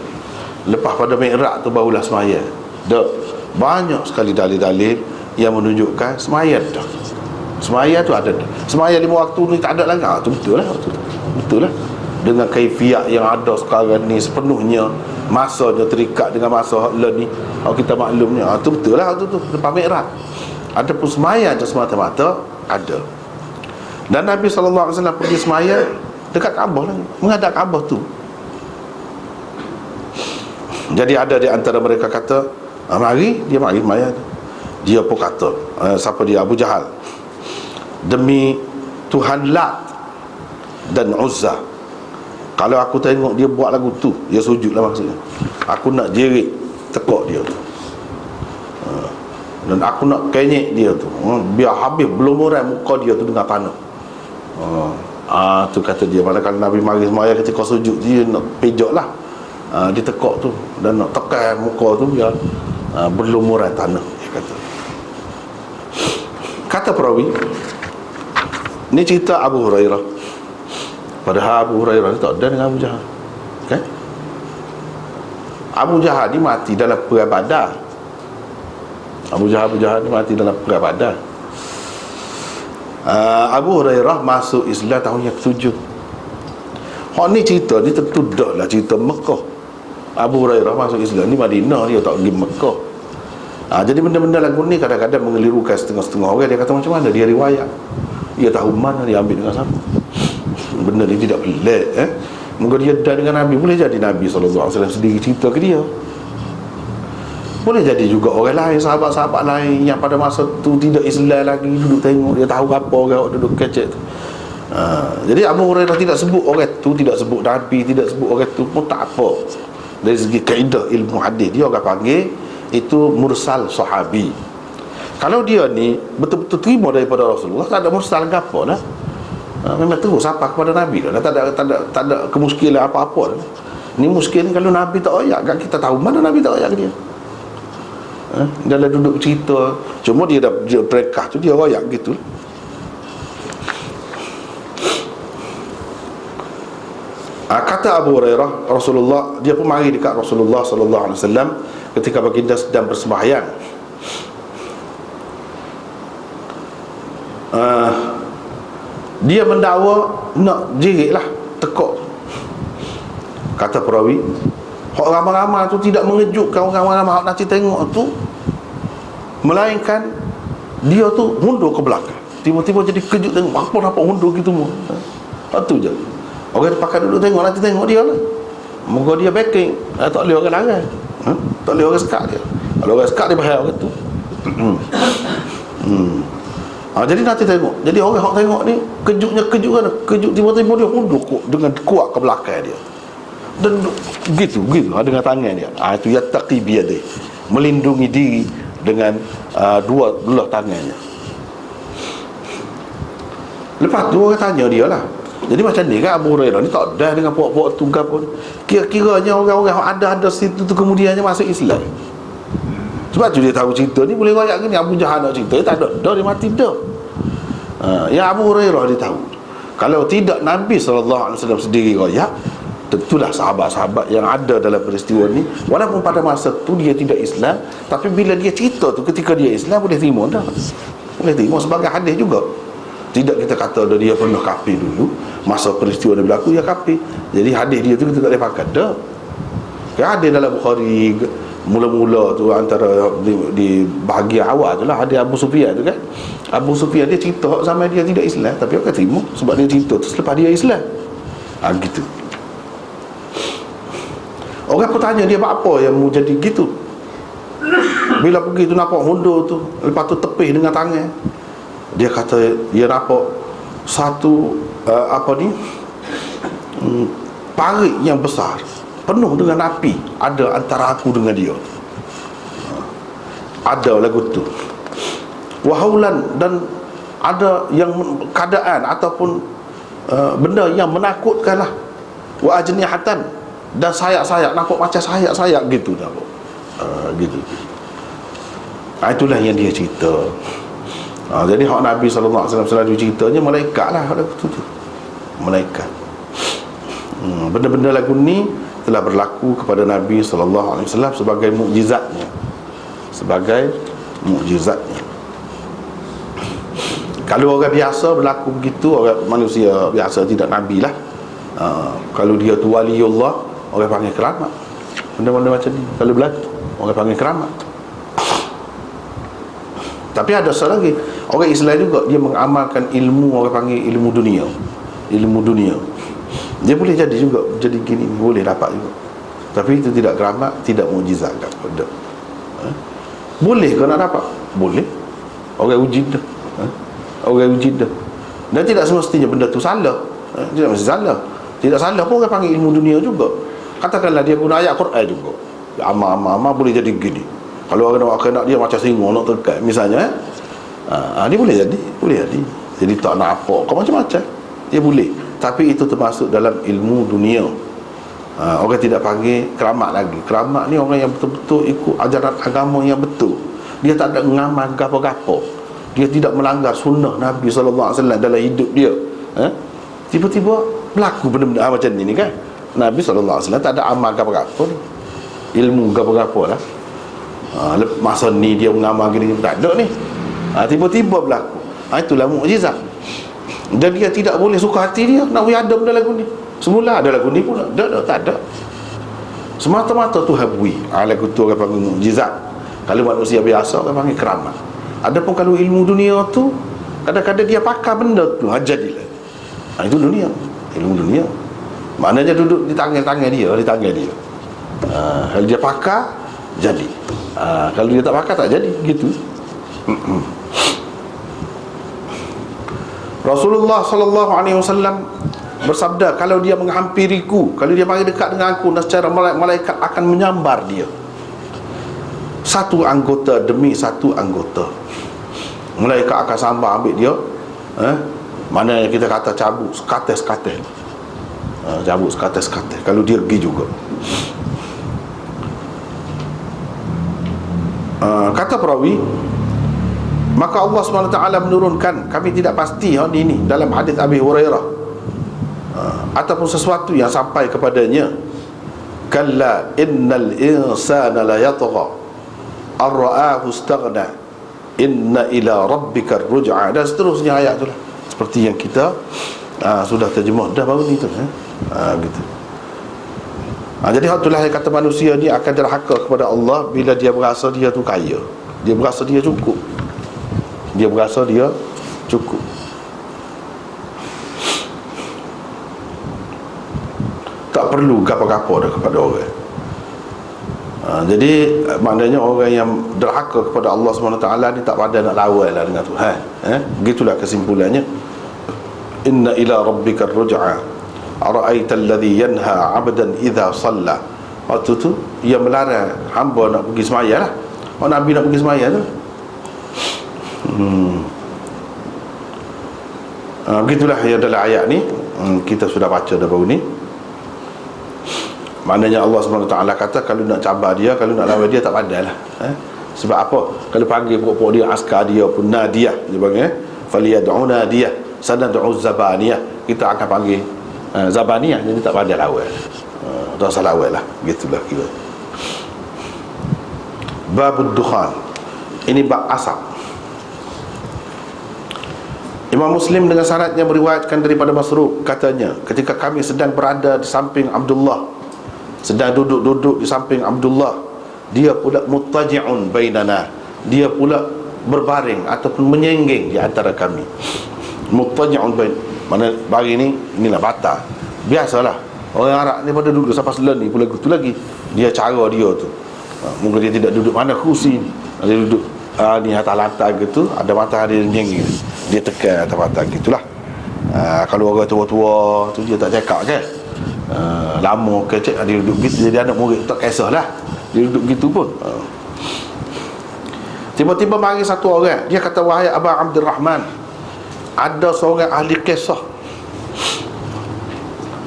Lepas pada Mi'raj tu barulah semayat. Dah banyak sekali dalil-dalil yang menunjukkan semayat dah. Semaya tu ada. Semaya 5 waktu ni tak ada lagi. Tu betul lah. Betul lah. Dengan kaifiat yang ada sekarang ni sepenuhnya masanya terikat dengan masa ni. Kalau kita maklumnya, tu betul lah tu lepas Mi'raj. Adapun semaya je semata-mata ada. Dan Nabi SAW pergi semaya dekat Kaabah lah, menghadap Kaabah tu. Jadi ada di antara mereka kata, mari semaya. Dia pun kata, siapa dia? Abu Jahal, demi Tuhan Lat dan Uzza, kalau aku tengok dia buat lagu tu, dia sujud lah maksudnya, aku nak jerit tekuk dia tu, dan aku nak kenyek dia tu, biar habis belumuran muka dia tu dengan tanah. Tu kata dia. Manakala Nabi mari semaya ketika sujud, dia nak pijak lah, dia tekuk tu dan nak tekan muka tu biar berlumuran tanah, dia kata. Kata perawi, ini cerita Abu Hurairah. Padahal Abu Hurairah tak ada dengan Abu Jahal, kan? Abu Jahal ni mati dalam perang Badar. Abu Jahal ni mati dalam perang Badar. Abu Hurairah masuk Islam tahun yang ke-7. Hak ni cerita ni tentu dah lah cerita Mekah. Abu Hurairah masuk Islam ni Madinah, dia tak pergi Mekah. Jadi benda-benda lagu ni kadang-kadang mengelirukan setengah-setengah orang. Dia kata macam mana dia riwayat, dia tahu mana dia ambil dengan siapa. Benda ni tidak pelik. Moga dia dah dengan Nabi, boleh jadi Nabi SAW sendiri cerita ke dia, boleh jadi juga orang lain, sahabat-sahabat lain yang pada masa tu tidak Islam lagi, duduk tengok, dia tahu apa orang duduk kecek tu. Jadi Abu Hurairah tidak sebut orang tu, tidak sebut Nabi, tidak sebut orang tu pun tak apa. Dari segi kaedah ilmu hadis, dia orang panggil itu mursal sahabi. Kalau dia ni betul-betul terima daripada Rasulullah, tak ada mursal ke apa lah. Memang terus apa kepada Nabi dah. Tak ada kemuskilan apa-apa dah. Ni muskil ni kalau Nabi tak ayat kan, kita tahu mana Nabi tak ayat ke dia. Dalam duduk cerita, cuma dia dah terekah tu, dia ayat gitu. Kata Abu Hurairah, Rasulullah, dia pun mari dekat Rasulullah sallallahu alaihi wasallam ketika baginda sedang bersembahyang. Dia mendakwa nak jerit lah, tekuk. Kata perawi, hak ramai-ramai tu tidak mengejutkan orang ramai-ramai hak nanti tengok tu, melainkan dia tu mundur ke belakang. Tiba-tiba jadi kejut tengok, apa dapat mundur gitu semua. Tu je. Orang pakai duduk tengok, nanti tengok dia lah. Moga dia backing, tak boleh orang larang. Tak boleh orang sekat dia. Kalau orang sekat dia bahaya orang tu. Jadi nanti tengok. Jadi orang yang tengok ni kejut kan. Kejut tiba-tiba dia mundur dengan kuat ke belakang dia. Dan gitu dengan tangan dia. Itu yattaqi biyadih, melindungi diri dengan dua belah tangannya. Lepas tu orang tanya dia lah, jadi macam ni kan Abu Hurairah ni tak dah dengan puak-puak tunggal pun. Kira-kiranya orang-orang yang ada situ tu kemudiannya masuk Islam. Sebab tu dia tahu cerita ni boleh royak gini. Abu Jahal nak cerita, dia tak ada dah, dia mati dah. Yang Abu Hurairah dia tahu. Kalau tidak Nabi SAW sendiri royak, tentulah sahabat-sahabat yang ada dalam peristiwa ni, walaupun pada masa tu dia tidak Islam, tapi bila dia cerita tu ketika dia Islam, boleh terima dah. Boleh terima sebagai hadis juga. Tidak kita kata dia pernah kafir dulu, masa peristiwa dia berlaku dia kafir. Jadi hadis dia tu kita tak boleh pakai dah. Kan ada dalam Bukhari mula-mula tu, antara di bahagian awal tu lah, ada Abu Sufyan tu kan. Abu Sufyan dia cerita zaman dia tidak Islam, tapi orang terima sebab dia cerita tu selepas dia Islam. Gitu. Orang pun tanya dia apa yang mau jadi gitu. Bila pergi tu nampak hundur tu, lepas tu tepih dengan tangan. Dia kata dia nampak satu parit yang besar penuh dengan api ada antara aku dengan dia. Ada lagu tu. Wahaulan, dan ada yang keadaan ataupun benda yang menakutkan lah. Wa ajnihatan, dan sayap-sayap, nampak macam sayap-sayap gitu dah. Gitu. Itulah yang dia cerita. Jadi hak Nabi SAW selalu ceritanya malaikat lah lagu tu. Malaikat. Benda-benda lagu ni telah berlaku kepada Nabi SAW sebagai mukjizatnya. Sebagai mukjizatnya. Kalau orang biasa berlaku begitu, orang manusia biasa tidak Nabi lah, kalau dia tu waliullah, orang panggil keramat. Benda-benda macam ni kalau berlaku, orang panggil keramat. Tapi ada satu lagi, orang Islam juga dia mengamalkan ilmu, orang panggil ilmu dunia. Ilmu dunia dia boleh jadi juga, jadi gini, boleh dapat juga. Tapi itu tidak keramat, tidak mukjizat kan. Boleh ke nak dapat? Boleh. Orang uji dah. Orang uji dah. Dan tidak semestinya benda tu salah. Tidak mesti salah. Tidak salah pun orang panggil ilmu dunia juga. Katakanlah dia guna ayat Quran juga. Amal boleh jadi gini. Kalau orang nak dia macam singa nak terkat misalnya, dia boleh jadi. Boleh jadi. Jadi tak nak apa kau macam-macam. Dia boleh. Tapi itu termasuk dalam ilmu dunia. Orang tidak panggil keramat lagi. Keramat ni orang yang betul-betul ikut ajaran agama yang betul. Dia tak ada ngamal gapo-gapo. Dia tidak melanggar sunnah Nabi SAW dalam hidup dia. Tiba-tiba berlaku benda-benda macam ni kan. Nabi SAW tak ada amal gapo-gapo, ilmu gapo-gapo lah. Masa ni dia mengamal gini, tak ada ni. Tiba-tiba berlaku. Itulah mukjizat. Dan dia tidak boleh suka hati dia nak ada benda lagu ni. Semula ada lagu ni pun tak ada. Semata-mata Tuhan bui. Lagu tu orang panggil mukjizat. Kalau manusia biasa orang panggil keramat. Adapun kalau ilmu dunia tu, kadang-kadang dia pakai benda tu jadilah. Itu dunia. Ilmu dunia maknanya duduk di tangan-tangan dia, di tangan dia. Kalau dia pakai jadi. Kalau dia tak pakai tak jadi, gitu. Rasulullah SAW bersabda, kalau dia menghampiriku, kalau dia mari dekat dengan aku, nescaya malaikat akan menyambar dia, satu anggota demi satu anggota. Malaikat akan sambar ambil dia, mana yang kita kata cabut sekates-sekates, cabut sekates-sekates kalau dia pergi juga. Kata perawi, maka Allah SWT menurunkan, kami tidak pasti ini dalam hadis Abi Hurairah, ataupun sesuatu yang sampai kepadanya. Kalla innal insana la yatgha ar-ra'ahu istaghna inna ila rabbika ar-ruj'a, dan seterusnya ayat itulah, seperti yang kita sudah terjemah dah baru ni tu gitu. Jadi itulah yang kata manusia ni akan derhaka kepada Allah bila dia berasa dia tu kaya, dia berasa dia cukup, dia berasa dia cukup. Tak perlu gapo-gapo dah kepada orang. Jadi maknanya orang yang derhaka kepada Allah SWT ni tak pandai nak lawan lah dengan Tuhan. Begitulah kesimpulannya. Inna ila rabbika ar-ruj'a ara'aita alladhi yanha 'abdan idza shalla. Waktu tu ia melarang hamba nak pergi sembahyang lah. Orang Nabi nak pergi sembahyang tu. Begitulah yang dalam ayat ni kita sudah baca dah baru ni. Maknanya Allah SWT kata kalau nak cabar dia, kalau nak lawan dia tak pandai lah. Sebab apa? Kalau panggil pokok-pokok dia, askar dia pun nadiyah, dia panggil faliyad'u nadiyah sanad'u zabaniyah, kita akan panggil zabaniyah, jadi tak pandai lawan. Tak salah lawan lah. Gitulah kira. Babud dukhan, ini bab asap. Imam Muslim dengan sanadnya meriwayatkan daripada Masruq, katanya ketika kami sedang berada di samping Abdullah, sedang duduk-duduk di samping Abdullah, dia pula muttaji'un bainana, dia pula berbaring ataupun menyenggeng di antara kami. Muttaji'un bain, mana baring ni, inilah bata. Biasalah orang Arab ni pada duduk sampai selan ni pula gitu lagi. Dia cara dia tu. Mungkin dia tidak duduk mana kursi ni. Dia duduk ni atas lantai gitu, ada matahari menyenggeng. Dia tekan atas matahari gitulah. Kalau orang tua-tua tu dia tak cakap kan. Lama kecek dia duduk gitu, jadi anak murid tak kisahlah dia duduk gitu pun. Tiba-tiba mari satu orang, dia kata, wahai Aba Abdurrahman, ada seorang ahli kisah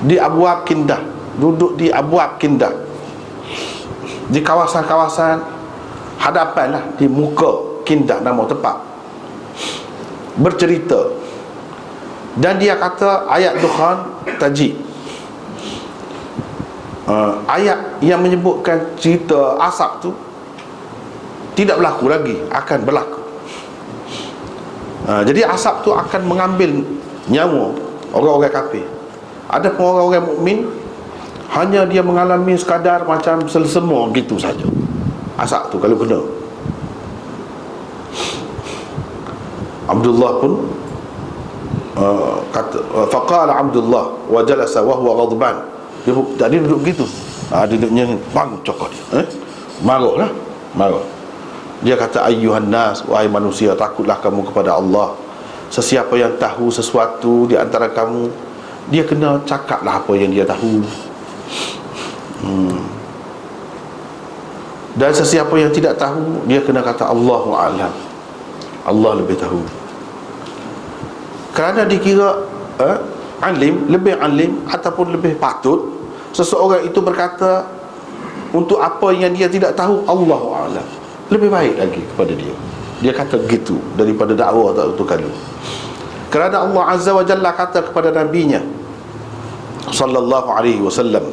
di Abwab Kindah, duduk di Abwab Kindah, di kawasan-kawasan hadapan lah, di muka Kindah nama tempat, bercerita. Dan dia kata ayat Dukhan tajid, ayat yang menyebutkan cerita asap tu tidak berlaku lagi, akan berlaku. Jadi asap tu akan mengambil nyawa orang-orang kafir. Ada pun orang-orang mukmin hanya dia mengalami sekadar macam selesema gitu saja. Asap tu kalau kena. Abdullah pun kata, faqala Abdullah wa jalasa wa huwa ghadban. Dia duduk begitu. Duduknya bang cokok dia. Marahlah, marah. Dia kata, ayyuhan nas, wahai manusia, takutlah kamu kepada Allah. Sesiapa yang tahu sesuatu di antara kamu, dia kena cakaplah apa yang dia tahu. Dan sesiapa yang tidak tahu, dia kena kata Allahu a'lam, Allah lebih tahu. Kerana dikira alim, lebih alim ataupun lebih patut seseorang itu berkata untuk apa yang dia tidak tahu, Allahu a'lam, lebih baik lagi kepada dia. Dia kata gitu daripada dakwah tak tentu kalau. Kerana Allah Azza wa Jalla kata kepada nabinya sallallahu alaihi wasallam,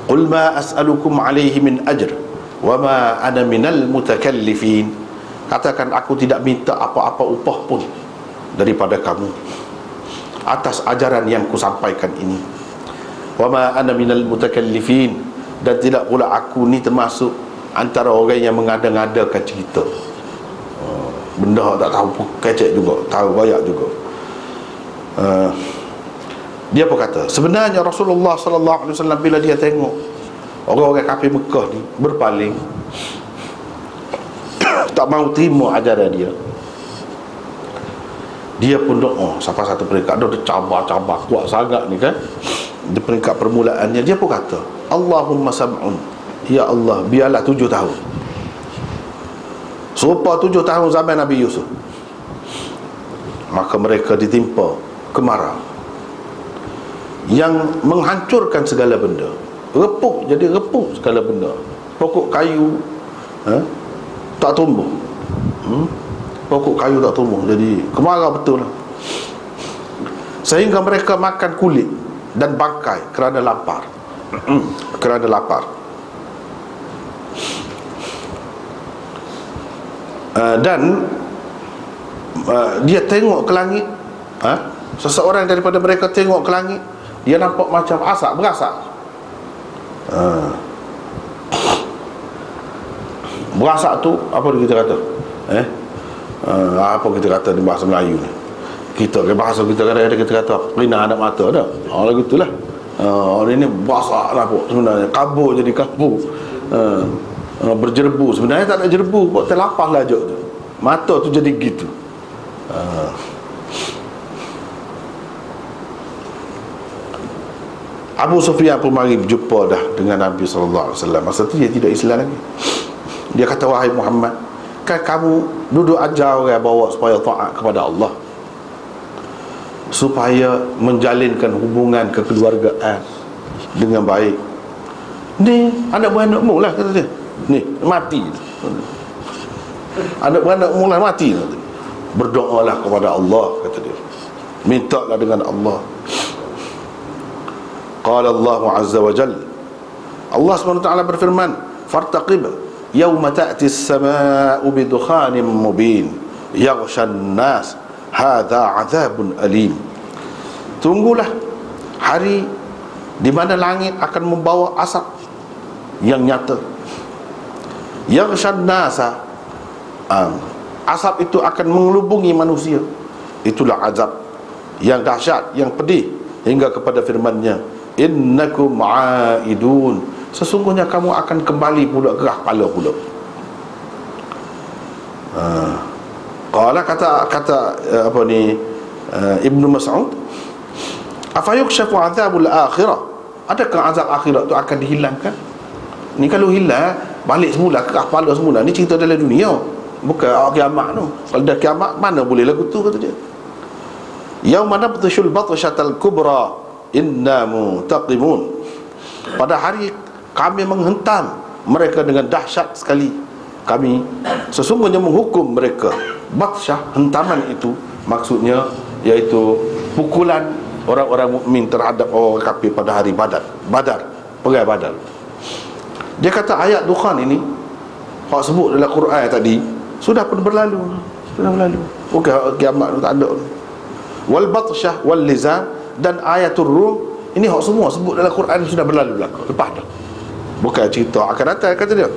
qul ma as'alukum alaihi min ajr wa ma ana minal mutakallifin. Katakan, aku tidak minta apa-apa upah pun daripada kamu atas ajaran yang kusampaikan ini. Wa ma ana minal mutakallifin, dan tidak pula aku ni termasuk antara orang yang mengada-ngadakan cerita. Benda tak tahu kecek juga, tahu banyak juga. Dia pun kata, sebenarnya Rasulullah sallallahu alaihi wasallam bila dia tengok orang-orang kafir Mekah ni berpaling, tak mau terima ajaran dia, dia pun doa sampai satu peringkat. Dia cabar-cabar kuat sangat ni kan. Di peringkat permulaannya dia pun kata, Allahumma sab'un, ya Allah, biarlah 7 tahun. Serupa 7 tahun zaman Nabi Yusuf. Maka mereka ditimpa kemarau yang menghancurkan segala benda. Repuk, jadi repuk segala benda. Pokok kayu tak tumbuh. Pokok kayu tak tumbuh. Jadi kemarau betul lah. Sehingga mereka makan kulit dan bangkai kerana lapar. Kerana lapar. Dan dia tengok ke langit. Seseorang daripada mereka tengok ke langit, dia nampak macam asap, berasap. Berasap tu apa kita kata? Apa kita kata di bahasa Melayu ni? Kita ke bahasa kita kadang-kadang kita kata pelina anak mata dah. Lagu itulah. Orang ini berasap nampak sebenarnya, kabur jadi kabur. Berjerbu, sebenarnya tak ada jerbu, kok terlapas lajuk tu. Mata tu jadi gitu. Abu Sufyan pun mari berjumpa dah dengan Nabi SAW. Masa tu dia tidak Islam lagi. Dia kata, wahai Muhammad, kan kamu duduk ajar orang bawa supaya taat kepada Allah, supaya menjalinkan hubungan kekeluargaan dengan baik. Ni anak beranakmu lah, kata dia. Ni mati, anak beranakmu lah mati. Berdoalah kepada Allah, kata dia. Mintalah dengan Allah. Qala Allah Azza wa Jalla, Allah SWT berfirman, fartaqib yawma ta'ti as-samaa'u bidukhanin mubin yaghsha an-nas hadha 'adzabun alim. Tunggulah hari di mana langit akan membawa asap yang nyata. Yaghsha an-nasa, asap itu akan mengelubungi manusia. Itulah azab yang dahsyat, yang pedih, hingga kepada firman-Nya, innakum aidun, sesungguhnya kamu akan kembali pula ke kepala pula. Qala, kata apa ni, Ibnu Mas'ud, afa yukshafu azabul akhirah, adakah azab akhirat tu akan dihilangkan? Ni kalau hilang, balik semula ke kepala semula. Ni cerita dalam dunia, bukan kiamat tu. Kalau dah kiamat, mana boleh lagu tu, kata dia. Yauma nabtishul batshatal kubra inna muntaqimun, pada hari kami menghentam mereka dengan dahsyat sekali. Kami sesungguhnya menghukum mereka. Batsyah, hentaman itu maksudnya iaitu pukulan orang-orang mukmin terhadap orang kafir pada hari Badar, perang Badar. Dia kata ayat dukhan ini, hak sebut dalam Quran tadi, sudah pun berlalu. Bukan kiamat tu tak ada. Wal batsyah wal lizam dan ayatul rum, ini hak semua sebut dalam Quran sudah berlalu belakang, lepas dah. Bukan cerita akan datang, kata dia.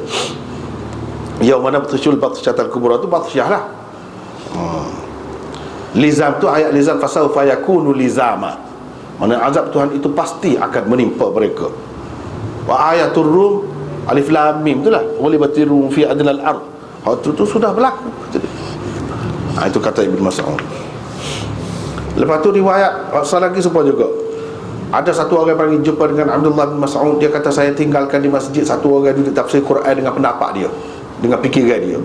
Yauma nabtishul batshatal kubra tu batsyah lah. Lizam tu ayat lizam, fasawfa yakunu lizama, mana azab Tuhan itu pasti akan menimpa mereka. Wa ayatul rum, alif lam mim itulah, walibatir rum fi adnal ard, hak tu sudah berlaku, kata dia. Itu kata Ibnu Mas'ud. Lepas tu riwayat asal lagi serupa juga. Ada satu orang pergi jumpa dengan Abdullah bin Mas'ud. Dia kata, saya tinggalkan di masjid satu orang duduk tafsir Quran dengan pendapat dia, dengan fikiran dia.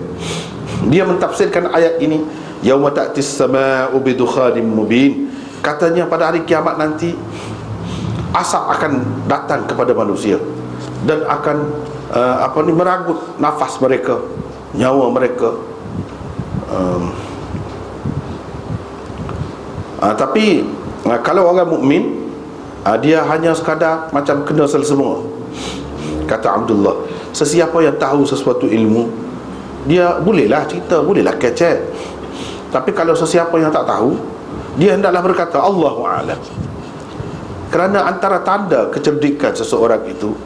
Dia mentafsirkan ayat ini, yauma ta'tis samaa'u bidukhanin mubin. Katanya pada hari kiamat nanti asap akan datang kepada manusia dan akan meragut nafas mereka, nyawa mereka. Tapi kalau orang mukmin, dia hanya sekadar macam kena semua. Kata Abdullah, sesiapa yang tahu sesuatu ilmu, dia bolehlah cerita, bolehlah kecek. Tapi kalau sesiapa yang tak tahu, dia hendaklah berkata Allahu a'lam. Kerana antara tanda kecerdikan seseorang itu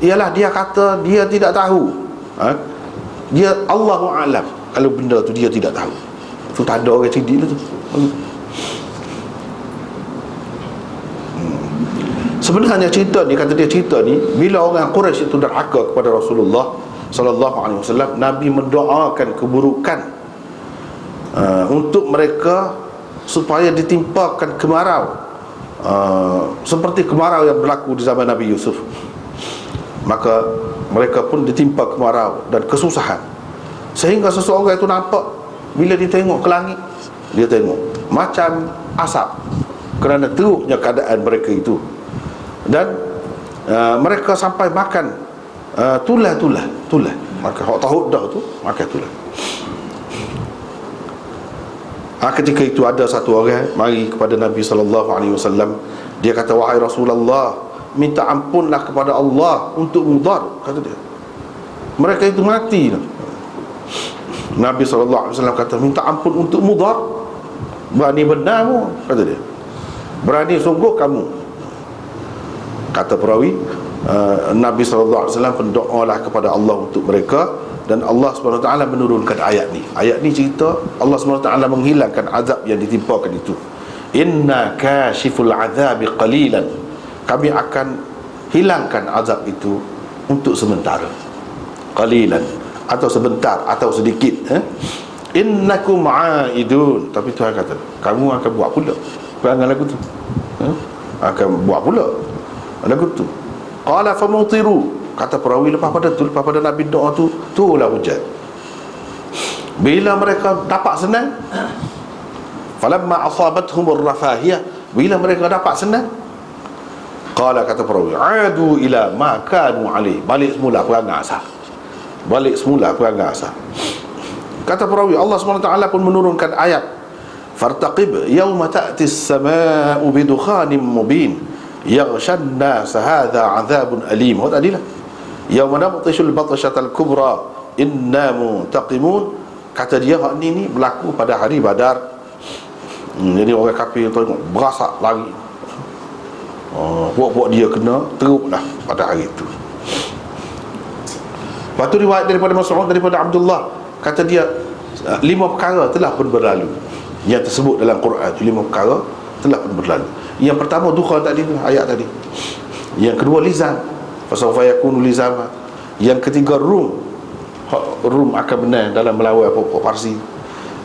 ialah dia kata dia tidak tahu. Dia Allahu a'lam kalau benda tu dia tidak tahu. Itu tanda orang cerdik tu. Sebenarnya cerita ni, kata dia, cerita ni bila orang Quraisy itu derhaka kepada Rasulullah sallallahu alaihi wasallam, Nabi mendoakan keburukan untuk mereka supaya ditimpakan kemarau, seperti kemarau yang berlaku di zaman Nabi Yusuf. Maka mereka pun ditimpa kemarau dan kesusahan, sehingga seseorang itu nampak, bila dia tengok ke langit, dia tengok macam asap kerana teruknya keadaan mereka itu. Dan mereka sampai makan tulah. Maka hak tahu dah tu makan tulah. Ketika itu ada satu orang mari kepada Nabi SAW. Dia kata, wahai Rasulullah, minta ampunlah kepada Allah untuk Mudar, kata dia. Mereka itu mati. Nabi SAW kata, minta ampun untuk Mudar? Berani benar mu, kata dia. Berani sungguh kamu. Kata perawi, Nabi SAW berdoalah kepada Allah untuk mereka, dan Allah SWT menurunkan ayat ni. Ayat ni cerita Allah SWT menghilangkan azab yang ditimpakan itu. Inna kashiful azabi qalilan, kami akan hilangkan azab itu untuk sementara. Qalilan, atau sebentar, atau sedikit. Innakum aidun, tapi Tuhan kata, kamu akan buat pula perangai lagu tu. Akan buat pula lagu tu. Qala famutiru, kata perawi, lepas pada Nabi doa tu, turunlah hujan. Bila mereka dapat senang, falamma asabathumur rafahiyah, bila mereka dapat senang, qala, kata perawi, adu ila ma kanu alaihi, balik semula perangai asal. Balik semula perangai asal. Kata perawi, Allah SWT pun menurunkan ayat, fartaqib yawma ta'ti as-samaa'u bidukhanin mubin yaghshan nas hadha 'adzabun alim. Oh tadilah, yawma nabtishul batshatal kubra inna muntaqimun. Kata dia, hak ni berlaku pada hari Badar. Jadi orang kafir tengok berasak lari. Puak-puak dia kena teruklah pada hari itu. Lepas tu riwayat daripada Mas'ud, daripada Abdullah, kata dia, 5 perkara telah pun berlalu yang tersebut dalam Quran. 5 perkara telah pun berlalu. Yang pertama dukhan tadi tu, ayat tadi. Yang kedua lizam, fasawfa yakunu lizama. Yang ketiga Rum akan menang dalam melawan apa-apa Parsi.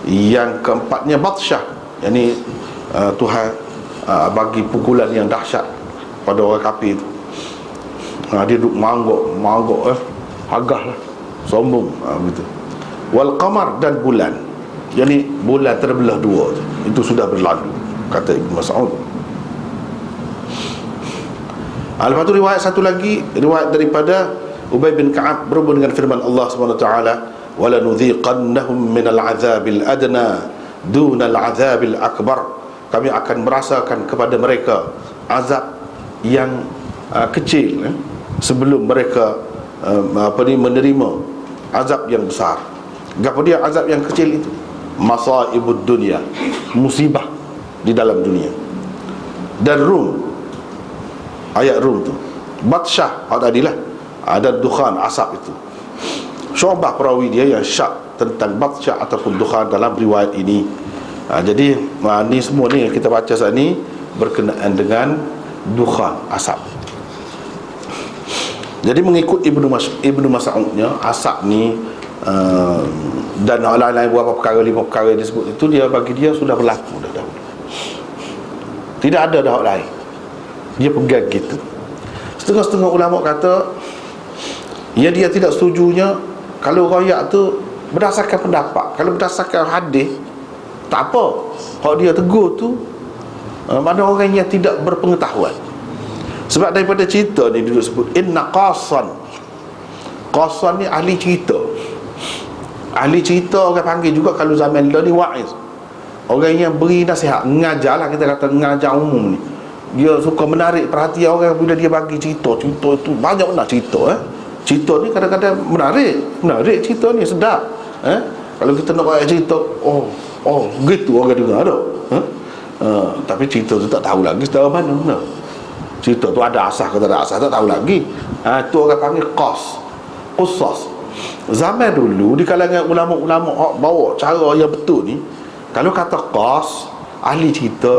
Yang keempatnya batsyah, yakni Tuhan bagi pukulan yang dahsyat pada orang kafir tu. Dia duduk manggok agah lah, sombong, begitu. Wal qamar, dan bulan, yakni bulan terbelah dua tu, itu sudah berlalu, kata Ibn Mas'ud. Lepas tu riwayat satu lagi, riwayat daripada Ubay bin Ka'ab, berhubung dengan firman Allah SWT, wala nudhiqannahum minal azabil adna dunal azabil akbar, kami akan merasakan kepada mereka azab yang kecil sebelum mereka menerima azab yang besar. Apa dia azab yang kecil itu? Masaibud dunia, musibah di dalam dunia. Dan Rum, ayat Rum tu, batsyah tadilah, ada dukhan, asap itu. Syu'bah perawi dia yang syak tentang batsyah ataupun dukhan dalam riwayat ini. Jadi ni semua ni yang kita baca saat ni berkenaan dengan dukhan, asap. Jadi mengikut Ibnu Mas'udnya, asap ni dan lain-lain beberapa perkara, 5 perkara yang disebut itu, dia bagi dia sudah berlaku dah dahulu. Tidak ada dah lain. Dia pegang gitu. Setengah-setengah ulama kata, ya dia tidak setujunya kalau royak tu berdasarkan pendapat. Kalau berdasarkan hadis, tak apa. Kalau dia tegur tu, mana orang yang tidak berpengetahuan. Sebab daripada cerita ni duduk sebut inna qasan. Qasan ni ahli cerita. Ahli cerita orang panggil juga kalau zaman dulu ni wa'iz. Orang yang beri nasihat, mengajar lah, kita kata mengajar umum ni. Dia suka menarik perhatian orang bila dia bagi cerita. Cerita tu banyak nak cerita. Cerita ni kadang-kadang menarik cerita ni, sedap. Kalau kita nak buat cerita, oh gitu orang dengar tu. Tapi cerita tu tak tahu lagi secara mana. Cerita tu ada asas ke tak ada asas, tak tahu lagi. Tu orang panggil qusas. Zaman dulu di kalangan ulama-ulama bawa cara yang betul ni, kalau kata qas, ahli cerita,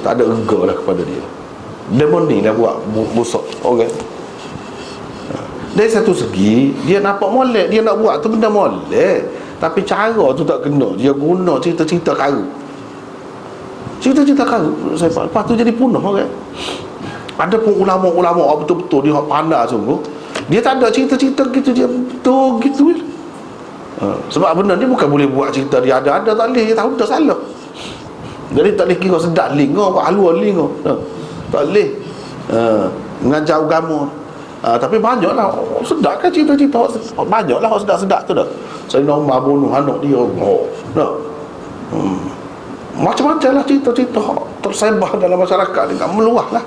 tak ada rega lah kepada dia. Demon ni dah buat busuk orang. Dari satu segi dia nampak molek, dia nak buat tu benda molek, tapi cara tu tak kena. Dia guna cerita-cerita karu. Cerita-cerita karu, lepas tu jadi punah orang. Ada pun ulama-ulama betul-betul dia pandai sungguh, dia tak ada cerita-cerita gitu, dia betul gitu. Sebab benda ni bukan boleh buat cerita dia ada tak boleh, dia tahu tak salah. Jadi tak boleh kira sedap lingo apa halua lingo. Tak boleh mengajar agama. Tapi banyaklah sedap kan cerita-cerita, banyaklah sedap-sedap tu dah. Saya nak bunuh anak dia. Macam-macam lah cerita-cerita tersebar dalam masyarakat ni, meluah lah.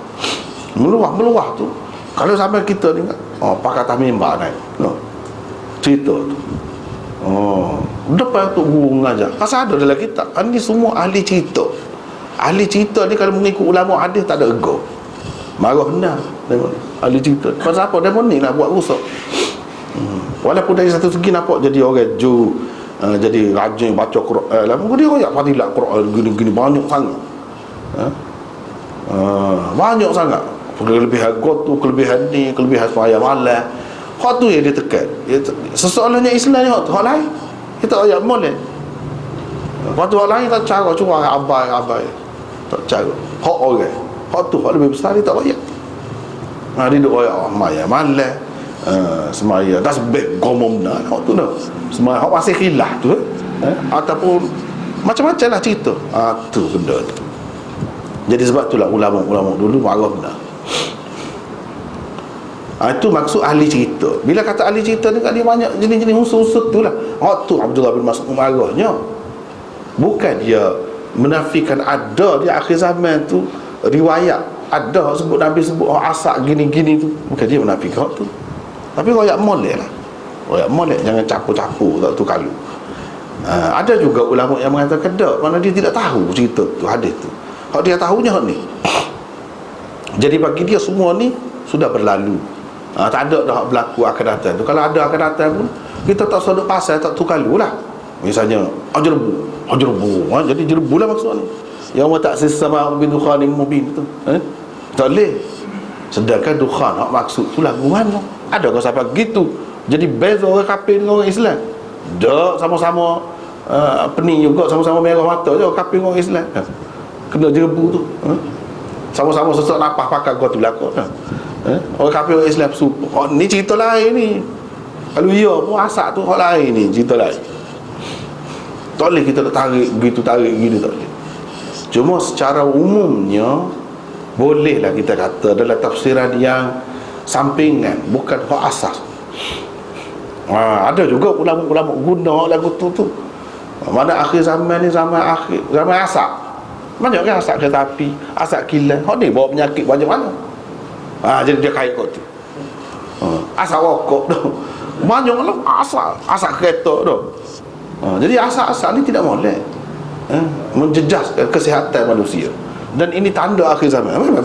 Meluah tu. Kalau sampai kita ni pakatan mimbar naik cerita tu, depan tu guru mengajar, pasal ada dalam kitab. Ni semua ahli cerita. Ahli cerita ni kalau mengikut ulama hadis tak ada ego, marah benar. Ahli cerita pasal apa? Dia ni nak buat rusak. Walaupun dari satu segi nampak jadi orang Ju, jadi rajin baca Quran, dia royak fadilat Quran gini-gini banyak sangat. Banyak sangat kelebihan tu, kelebihan ni, kelebihan sembahyang malam. Hak tu yang dia tekan. Sesoalannya Islam ni hak tu, hak lain kita ayat molek. Hak tu hak lain tak cara cuma abai tak cara. Hak orang, hak tu hak lebih besar dia tak ayat. Dia duk ayat sembahyang malam, sembahyang tasbih gomom dah. Hak tu dah sembahyang hak masih khilaf tu, ataupun macam-macam lah cerita. Tu benda tu. Jadi sebab itulah ulama-ulama dulu marah benar. Itu maksud ahli cerita. Bila kata ahli cerita ni, dia banyak jenis-jenis unsur-unsur tu lah. Tu Abdullah bin Mas'ud marahnya. Bukan dia menafikan ada di akhir zaman tu riwayat ada sebut Nabi sebut asak gini-gini tu. Bukan dia menafikan tu. Tapi royak molek lah. Royak molek, jangan capu-capu tak tu kalau. Ada juga ulama yang mengatakan tak, mana dia tidak tahu cerita tu, hadis tu. Hak dia tahunya hak ni. Jadi bagi dia semua ni sudah berlalu. Tak ada dah berlaku akan datang tu. Kalau ada akan datang pun kita tak sodok pasal, tak tukalu lah. Misalnya jerbu. Jadi jerbu lah maksud ni. Yang tak sesama bin dukhanin mubin tu. Tak boleh. Sedangkan dukhan hak maksud tu lagu mana? Ada kau sampai gitu. Jadi beza orang kafir dengan orang Islam. Dak sama-sama pening juga, sama-sama merah mata je kafir dengan orang Islam. Kena jerbu tu. Sama-sama sesak nafas pakai gua tu belakang. Orang kafir orang Islam super. Ni cerita lain ni. Kalau iya pun asak tu hak lain ni, cerita lain. Tak boleh kita tarik gini tak boleh. Cuma secara umumnya bolehlah kita kata dalam tafsiran yang sampingan, bukan hak asas. Ada juga ulama-ulama guna lagu tu. Mana akhir zaman ni zaman asak. Banyak kan asak kereta api, asak kilat. Hak ni bawa penyakit banyak mana. Jadi dia kait kot tu. Asak rokok tu. Banyak lah asak kereta tu. Jadi asak-asak ni tidak boleh menjejaskan kesihatan manusia. Dan ini tanda akhir zaman. Memang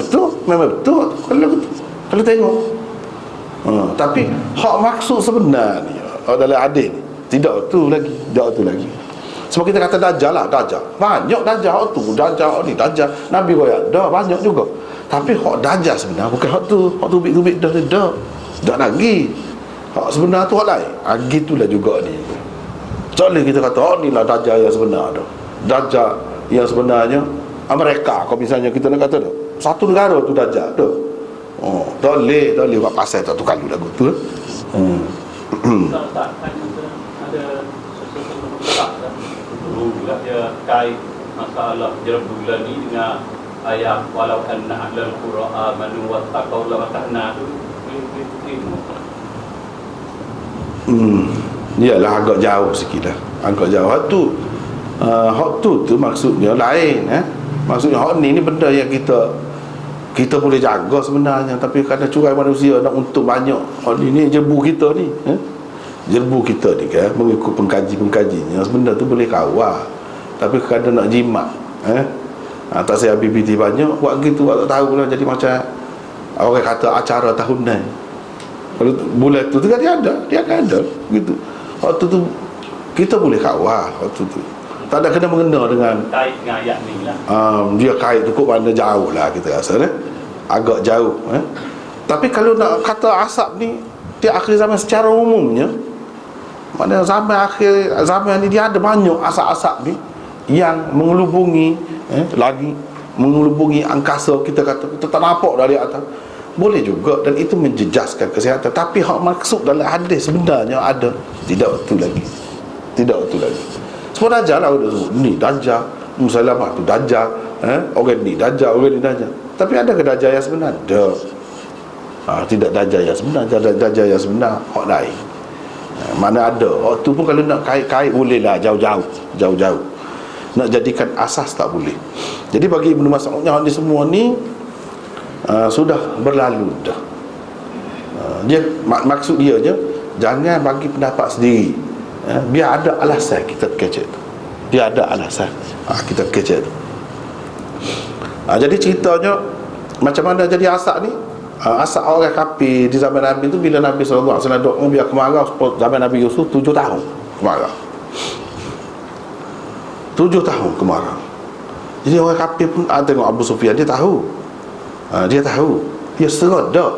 betul kalau tengok. Tapi hak maksud sebenarnya dalam hadis ni tidak tu lagi. Sebab kita kata dajjal lah, dajjal. Banyak dajjal tu, dajjal ni, dajjal. Nabi royak dah banyak juga. Tapi hak dajjal sebenar bukan hak tu tubik-tubik dah. Tak lagi. Hak sebenar tu hak lain. Gitulah juga ni. Tak boleh kita kata ni lah dajjal yang sebenar dah. Dajjal yang sebenarnya Amerika, kalau misalnya kita nak kata dah, satu negara tu dajjal dah. Tak boleh buat pasal tak tukar lagu tu. Tak ada sesuatu bergerak dah. Dulu dia kait masalah jerbulan ni dengan ayat walau anna ahlal qura amanu wattaqaw la fatahna tu. Iyalah agak jauh sikit lah. Agak jauh. Hak tu maksudnya lain. Maksudnya hak ni benda yang kita boleh jaga sebenarnya, tapi kerana curai manusia nak untung banyak. Hak ni jerbu kita ni. Jerbu kita ni kan, mengikut pengkaji-pengkajinya benda tu boleh kawal, tapi kerana nak jimat tak saya BBT banyak buat gitu, buat tak tahu lah. Jadi macam orang kata acara tahunan, kalau bulan tu kan dia akan ada gitu. Waktu tu kita boleh kawal. Waktu tu tak ada kena mengena dengan kait dengan ayat ni lah. Dia kait cukup mana jauh lah kita rasa agak jauh. Tapi kalau nak kata asap ni di akhir zaman secara umumnya, mana akhir zaman ni dia ada banyak asap-asap ni yang mengelubungi mengelubungi angkasa, kita kata kita tak nampak dari atas. Boleh juga, dan itu menjejaskan kesihatan. Tapi hak maksud dalam hadis sebenarnya ada, tidak betul lagi. Semua dajjal lah ni dajjal, Musailamah tu dajjal, orang ni dajjal. Tapi ada ke dajjal yang sebenar? Tidak dajjal yang sebenar. Dajjal yang sebenar hak lain. Mana ada hak tu pun kalau nak kait-kait boleh lah jauh-jauh. nak jadikan asas tak boleh. Jadi bagi Ibnu Mas'ud yang ni semua ni sudah berlalu dah. Dia maksud dia je, jangan bagi pendapat sendiri, biar ada alasan kita kecek tu. Dia ada alasan kita kecek tu. Jadi ceritanya macam mana jadi asak ni. Asak orang kafir di zaman Nabi tu, bila Nabi SAW doa biar kemarau, zaman Nabi Yusuf 7 tahun kemarau, 7 tahun kemarau. Jadi orang kafir pun tengok Abu Sufyan, dia tahu, dia serot dah.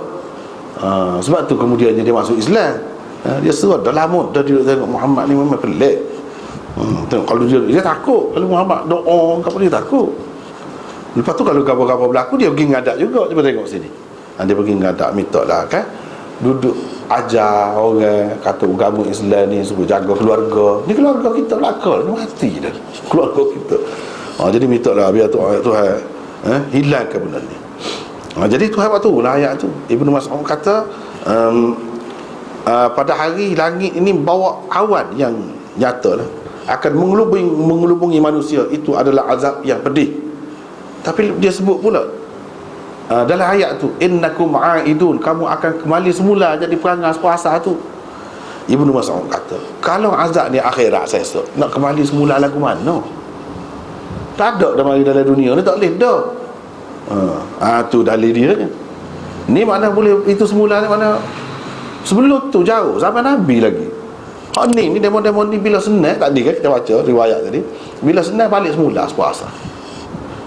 Sebab tu kemudian dia masuk Islam. Dia serot dah lama dah dia tengok Muhammad ni memang pelik. Tengok kalau dia takut, kalau Muhammad doa apa dia takut. Lepas tu kalau gapo-gapo berlaku, dia pergi ngadak juga. Cuba tengok sini, dia pergi ngadak, minta lah kan, duduk ajar orang kata agama Islam ni, suruh jaga keluarga. Ni keluarga kita belakang ni mati dah, keluarga kita. Jadi minta lah biar Tuhan hilangkan benda ni. Jadi Tuhan waktu lah ayat tu. Ibnu Mas'ud kata pada hari langit ini bawa awan yang nyata lah, akan mengelubungi manusia. Itu adalah azab yang pedih. Tapi dia sebut pula dalam ayat tu, innakum a'idun, kamu akan kembali semula jadi perangai puasa tu. Ibnu Mas'ud kata, kalau azab ni akhirat saya nak kembali semula lagu mana? Tak ada dah mari dalam dunia ni, tak boleh dah. Tu dalil dia kan. Ni mana boleh itu semula ni, mana sebelum tu jauh zaman Nabi lagi. Ni demo-demo ni bila senang tadi kan kita baca riwayat tadi, bila senang balik semula puasa.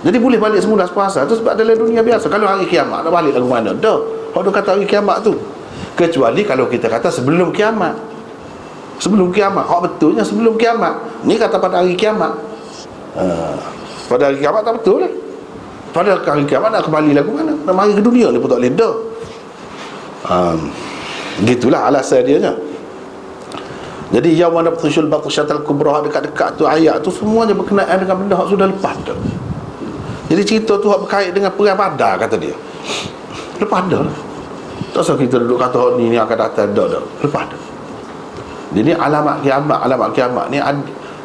Jadi boleh balik semula puasa tu sebab dalam dunia biasa. Kalau hari kiamat nak balik lagu mana dah. Hak kata hari kiamat tu, kecuali kalau kita kata sebelum kiamat. Sebelum kiamat, hak betulnya sebelum kiamat. Ni kata pada hari kiamat. Pada hari kiamat tak betul lah. Pada hari kiamat nak kembali lagu mana? Nak mari ke dunia ni pun tak boleh dah. Gitulah alasan dia nya. Jadi yang mana tusul batsyatul kubra dekat-dekat tu ayat tu semuanya berkenaan dengan benda hak sudah lepas dah. Jadi cerita tu hak berkait dengan perang Badar kata dia. Lepas dah. Tak usah kita duduk kata hak ni akan datang dah. Lepas dah. Jadi alamat kiamat ni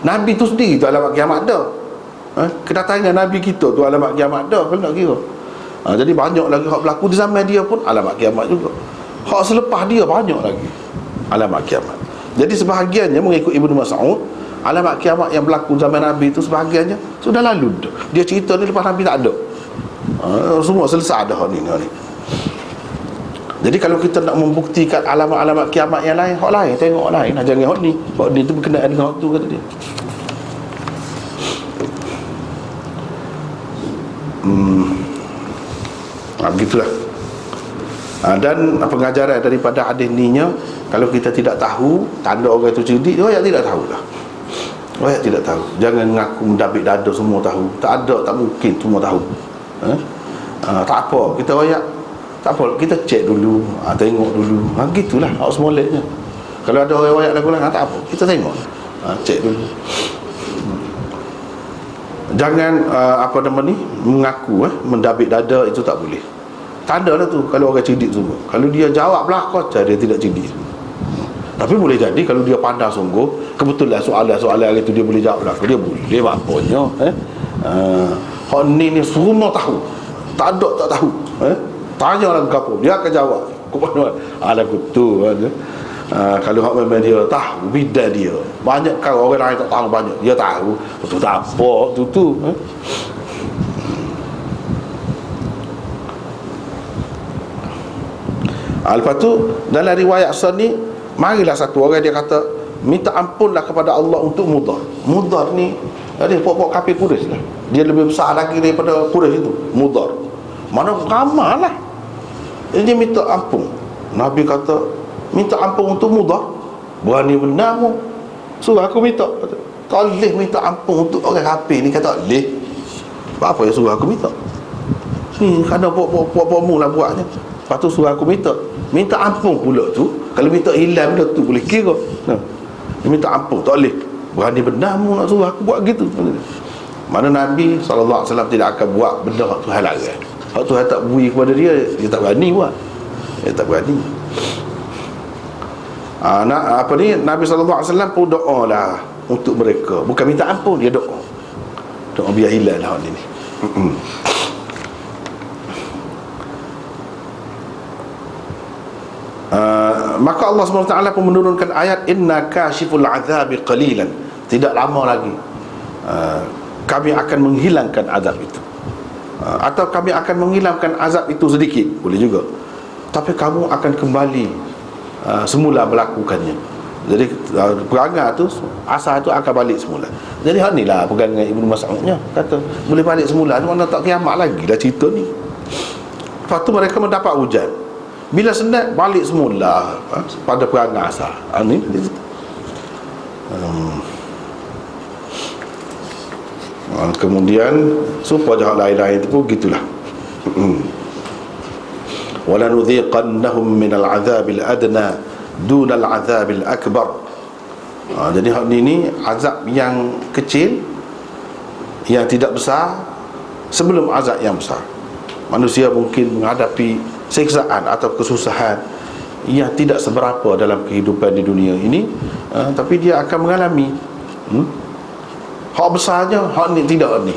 Nabi tu sendiri tu alamat kiamat dah. Kedatangan Nabi kita tu alamat kiamat dah, kalau nak kira. Jadi banyak lagi hak berlaku di zaman dia pun alamat kiamat juga. Hak selepas dia banyak lagi alamat kiamat. Jadi sebahagiannya mengikut Ibnu Mas'ud, alamat kiamat yang berlaku zaman Nabi itu sebahagiannya sudah lalu dah. Dia cerita ni lepas Nabi tak ada. Semua selesai dah ni. Jadi kalau kita nak membuktikan alamat-alamat kiamat yang lain, hak lain, tengok lain, jangan hak ni. Hak ni tu berkenaan dengan hak tu kata dia. Begitulah. Dan pengajaran daripada hadis ni nya, kalau kita tidak tahu tanda orang itu cerdik, orang tidak tahulah. Orang tidak tahu. Jangan mengaku mendabik dada semua tahu. Tak ada, tak mungkin semua tahu. Tak apa, kita royak. Tak apa, kita cek dulu, tengok dulu. Gitulah hak semolehnya. Kalau ada orang royak lagu lain, tak apa, kita tengok. Cek dulu. Jangan mengaku mendabik dada, itu tak boleh. Tanda lah tu kalau orang cerdik semua. Kalau dia jawab belakang, dia tidak cerdik. Tapi boleh jadi kalau dia pandai sungguh, kebetulan soalan-soalan itu dia boleh jawab belakang, dia boleh maknanya hak ni semua tahu. Tak ada tak tahu. Tanya lah apa, dia akan jawab. Lagu tu kalau hak memang dia tahu bidang dia. Banyak kalau orang lain tak tahu banyak, dia tahu. Betul tak apa tu. Lepas tu dalam riwayat ni, marilah satu orang dia kata minta ampunlah kepada Allah untuk Mudar. Mudar ni dia pokok kafir Quraisy lah. Dia lebih besar lagi daripada Quraisy itu. Mudar mana ramai lah. Dia minta ampun. Nabi kata minta ampun untuk Mudar. Berani benar mu, suruh aku minta. Tak boleh minta ampun untuk orang kafir ni, kata tak boleh. Apa yang suruh aku minta? Ni kerana buat mu lah buatnya. Lepas tu suruh aku minta ampun pula tu. Kalau minta hilang benda tu boleh kira. Dia minta ampun, tak boleh. Berani benar mu nak suruh aku buat gitu. Mana Nabi SAW tidak akan buat benda hak Tuhan larang. Hak Tuhan tak beri kepada dia, dia tak berani buat. Dia tak berani. Nabi SAW pun doa lah untuk mereka. Bukan minta ampun, dia doa. Doa biar hilang dah ni. Maka Allah SWT pun menurunkan ayat inna kashiful azabi qalilan, tidak lama lagi kami akan menghilangkan azab itu, atau kami akan menghilangkan azab itu sedikit, boleh juga, tapi kamu akan kembali semula melakukannya. Jadi perangai tu asal tu akan balik semula. Jadi hak ni lah pegangan Ibnu Mas'udnya, kata boleh balik semula, mana tak kiamat lagi dah cerita ni. Lepas tu mereka mendapat hujan, bila senat balik semula pada perangai asal. Ni kemudian supaya hal lain-lain itu pun gitulah. Wala nudhiqannahum minal azabil adna dunal azabil akbar. Jadi hak ni azab yang kecil, yang tidak besar, sebelum azab yang besar. Manusia mungkin menghadapi siksaan atau kesusahan yang tidak seberapa dalam kehidupan di dunia ini, tapi dia akan mengalami hak besarnya, hak ni tidak ni,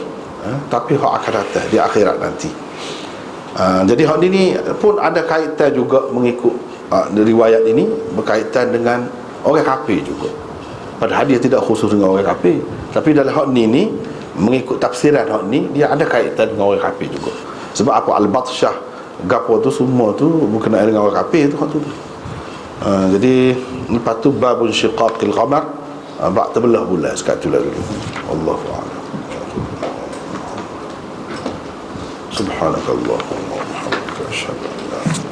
tapi hak akan datang di akhirat nanti. Jadi hak ni pun ada kaitan juga mengikut riwayat ini, berkaitan dengan orang kafir juga. Padahal dia tidak khusus dengan orang kafir, tapi dalam hak ni mengikut tafsiran hak ni, dia ada kaitan dengan orang kafir juga. Sebab apa? Al-Batsyah gapo tu semua tu berkenaan dengan orang kafir tu hak tu. Jadi lepas tu babun syiqaqil qamar, bab terbelah bulan sekat tu lah dulu. Allahu a'lam. Subhanakallahumma wa bihamdika asyhadu an la ilaha illa anta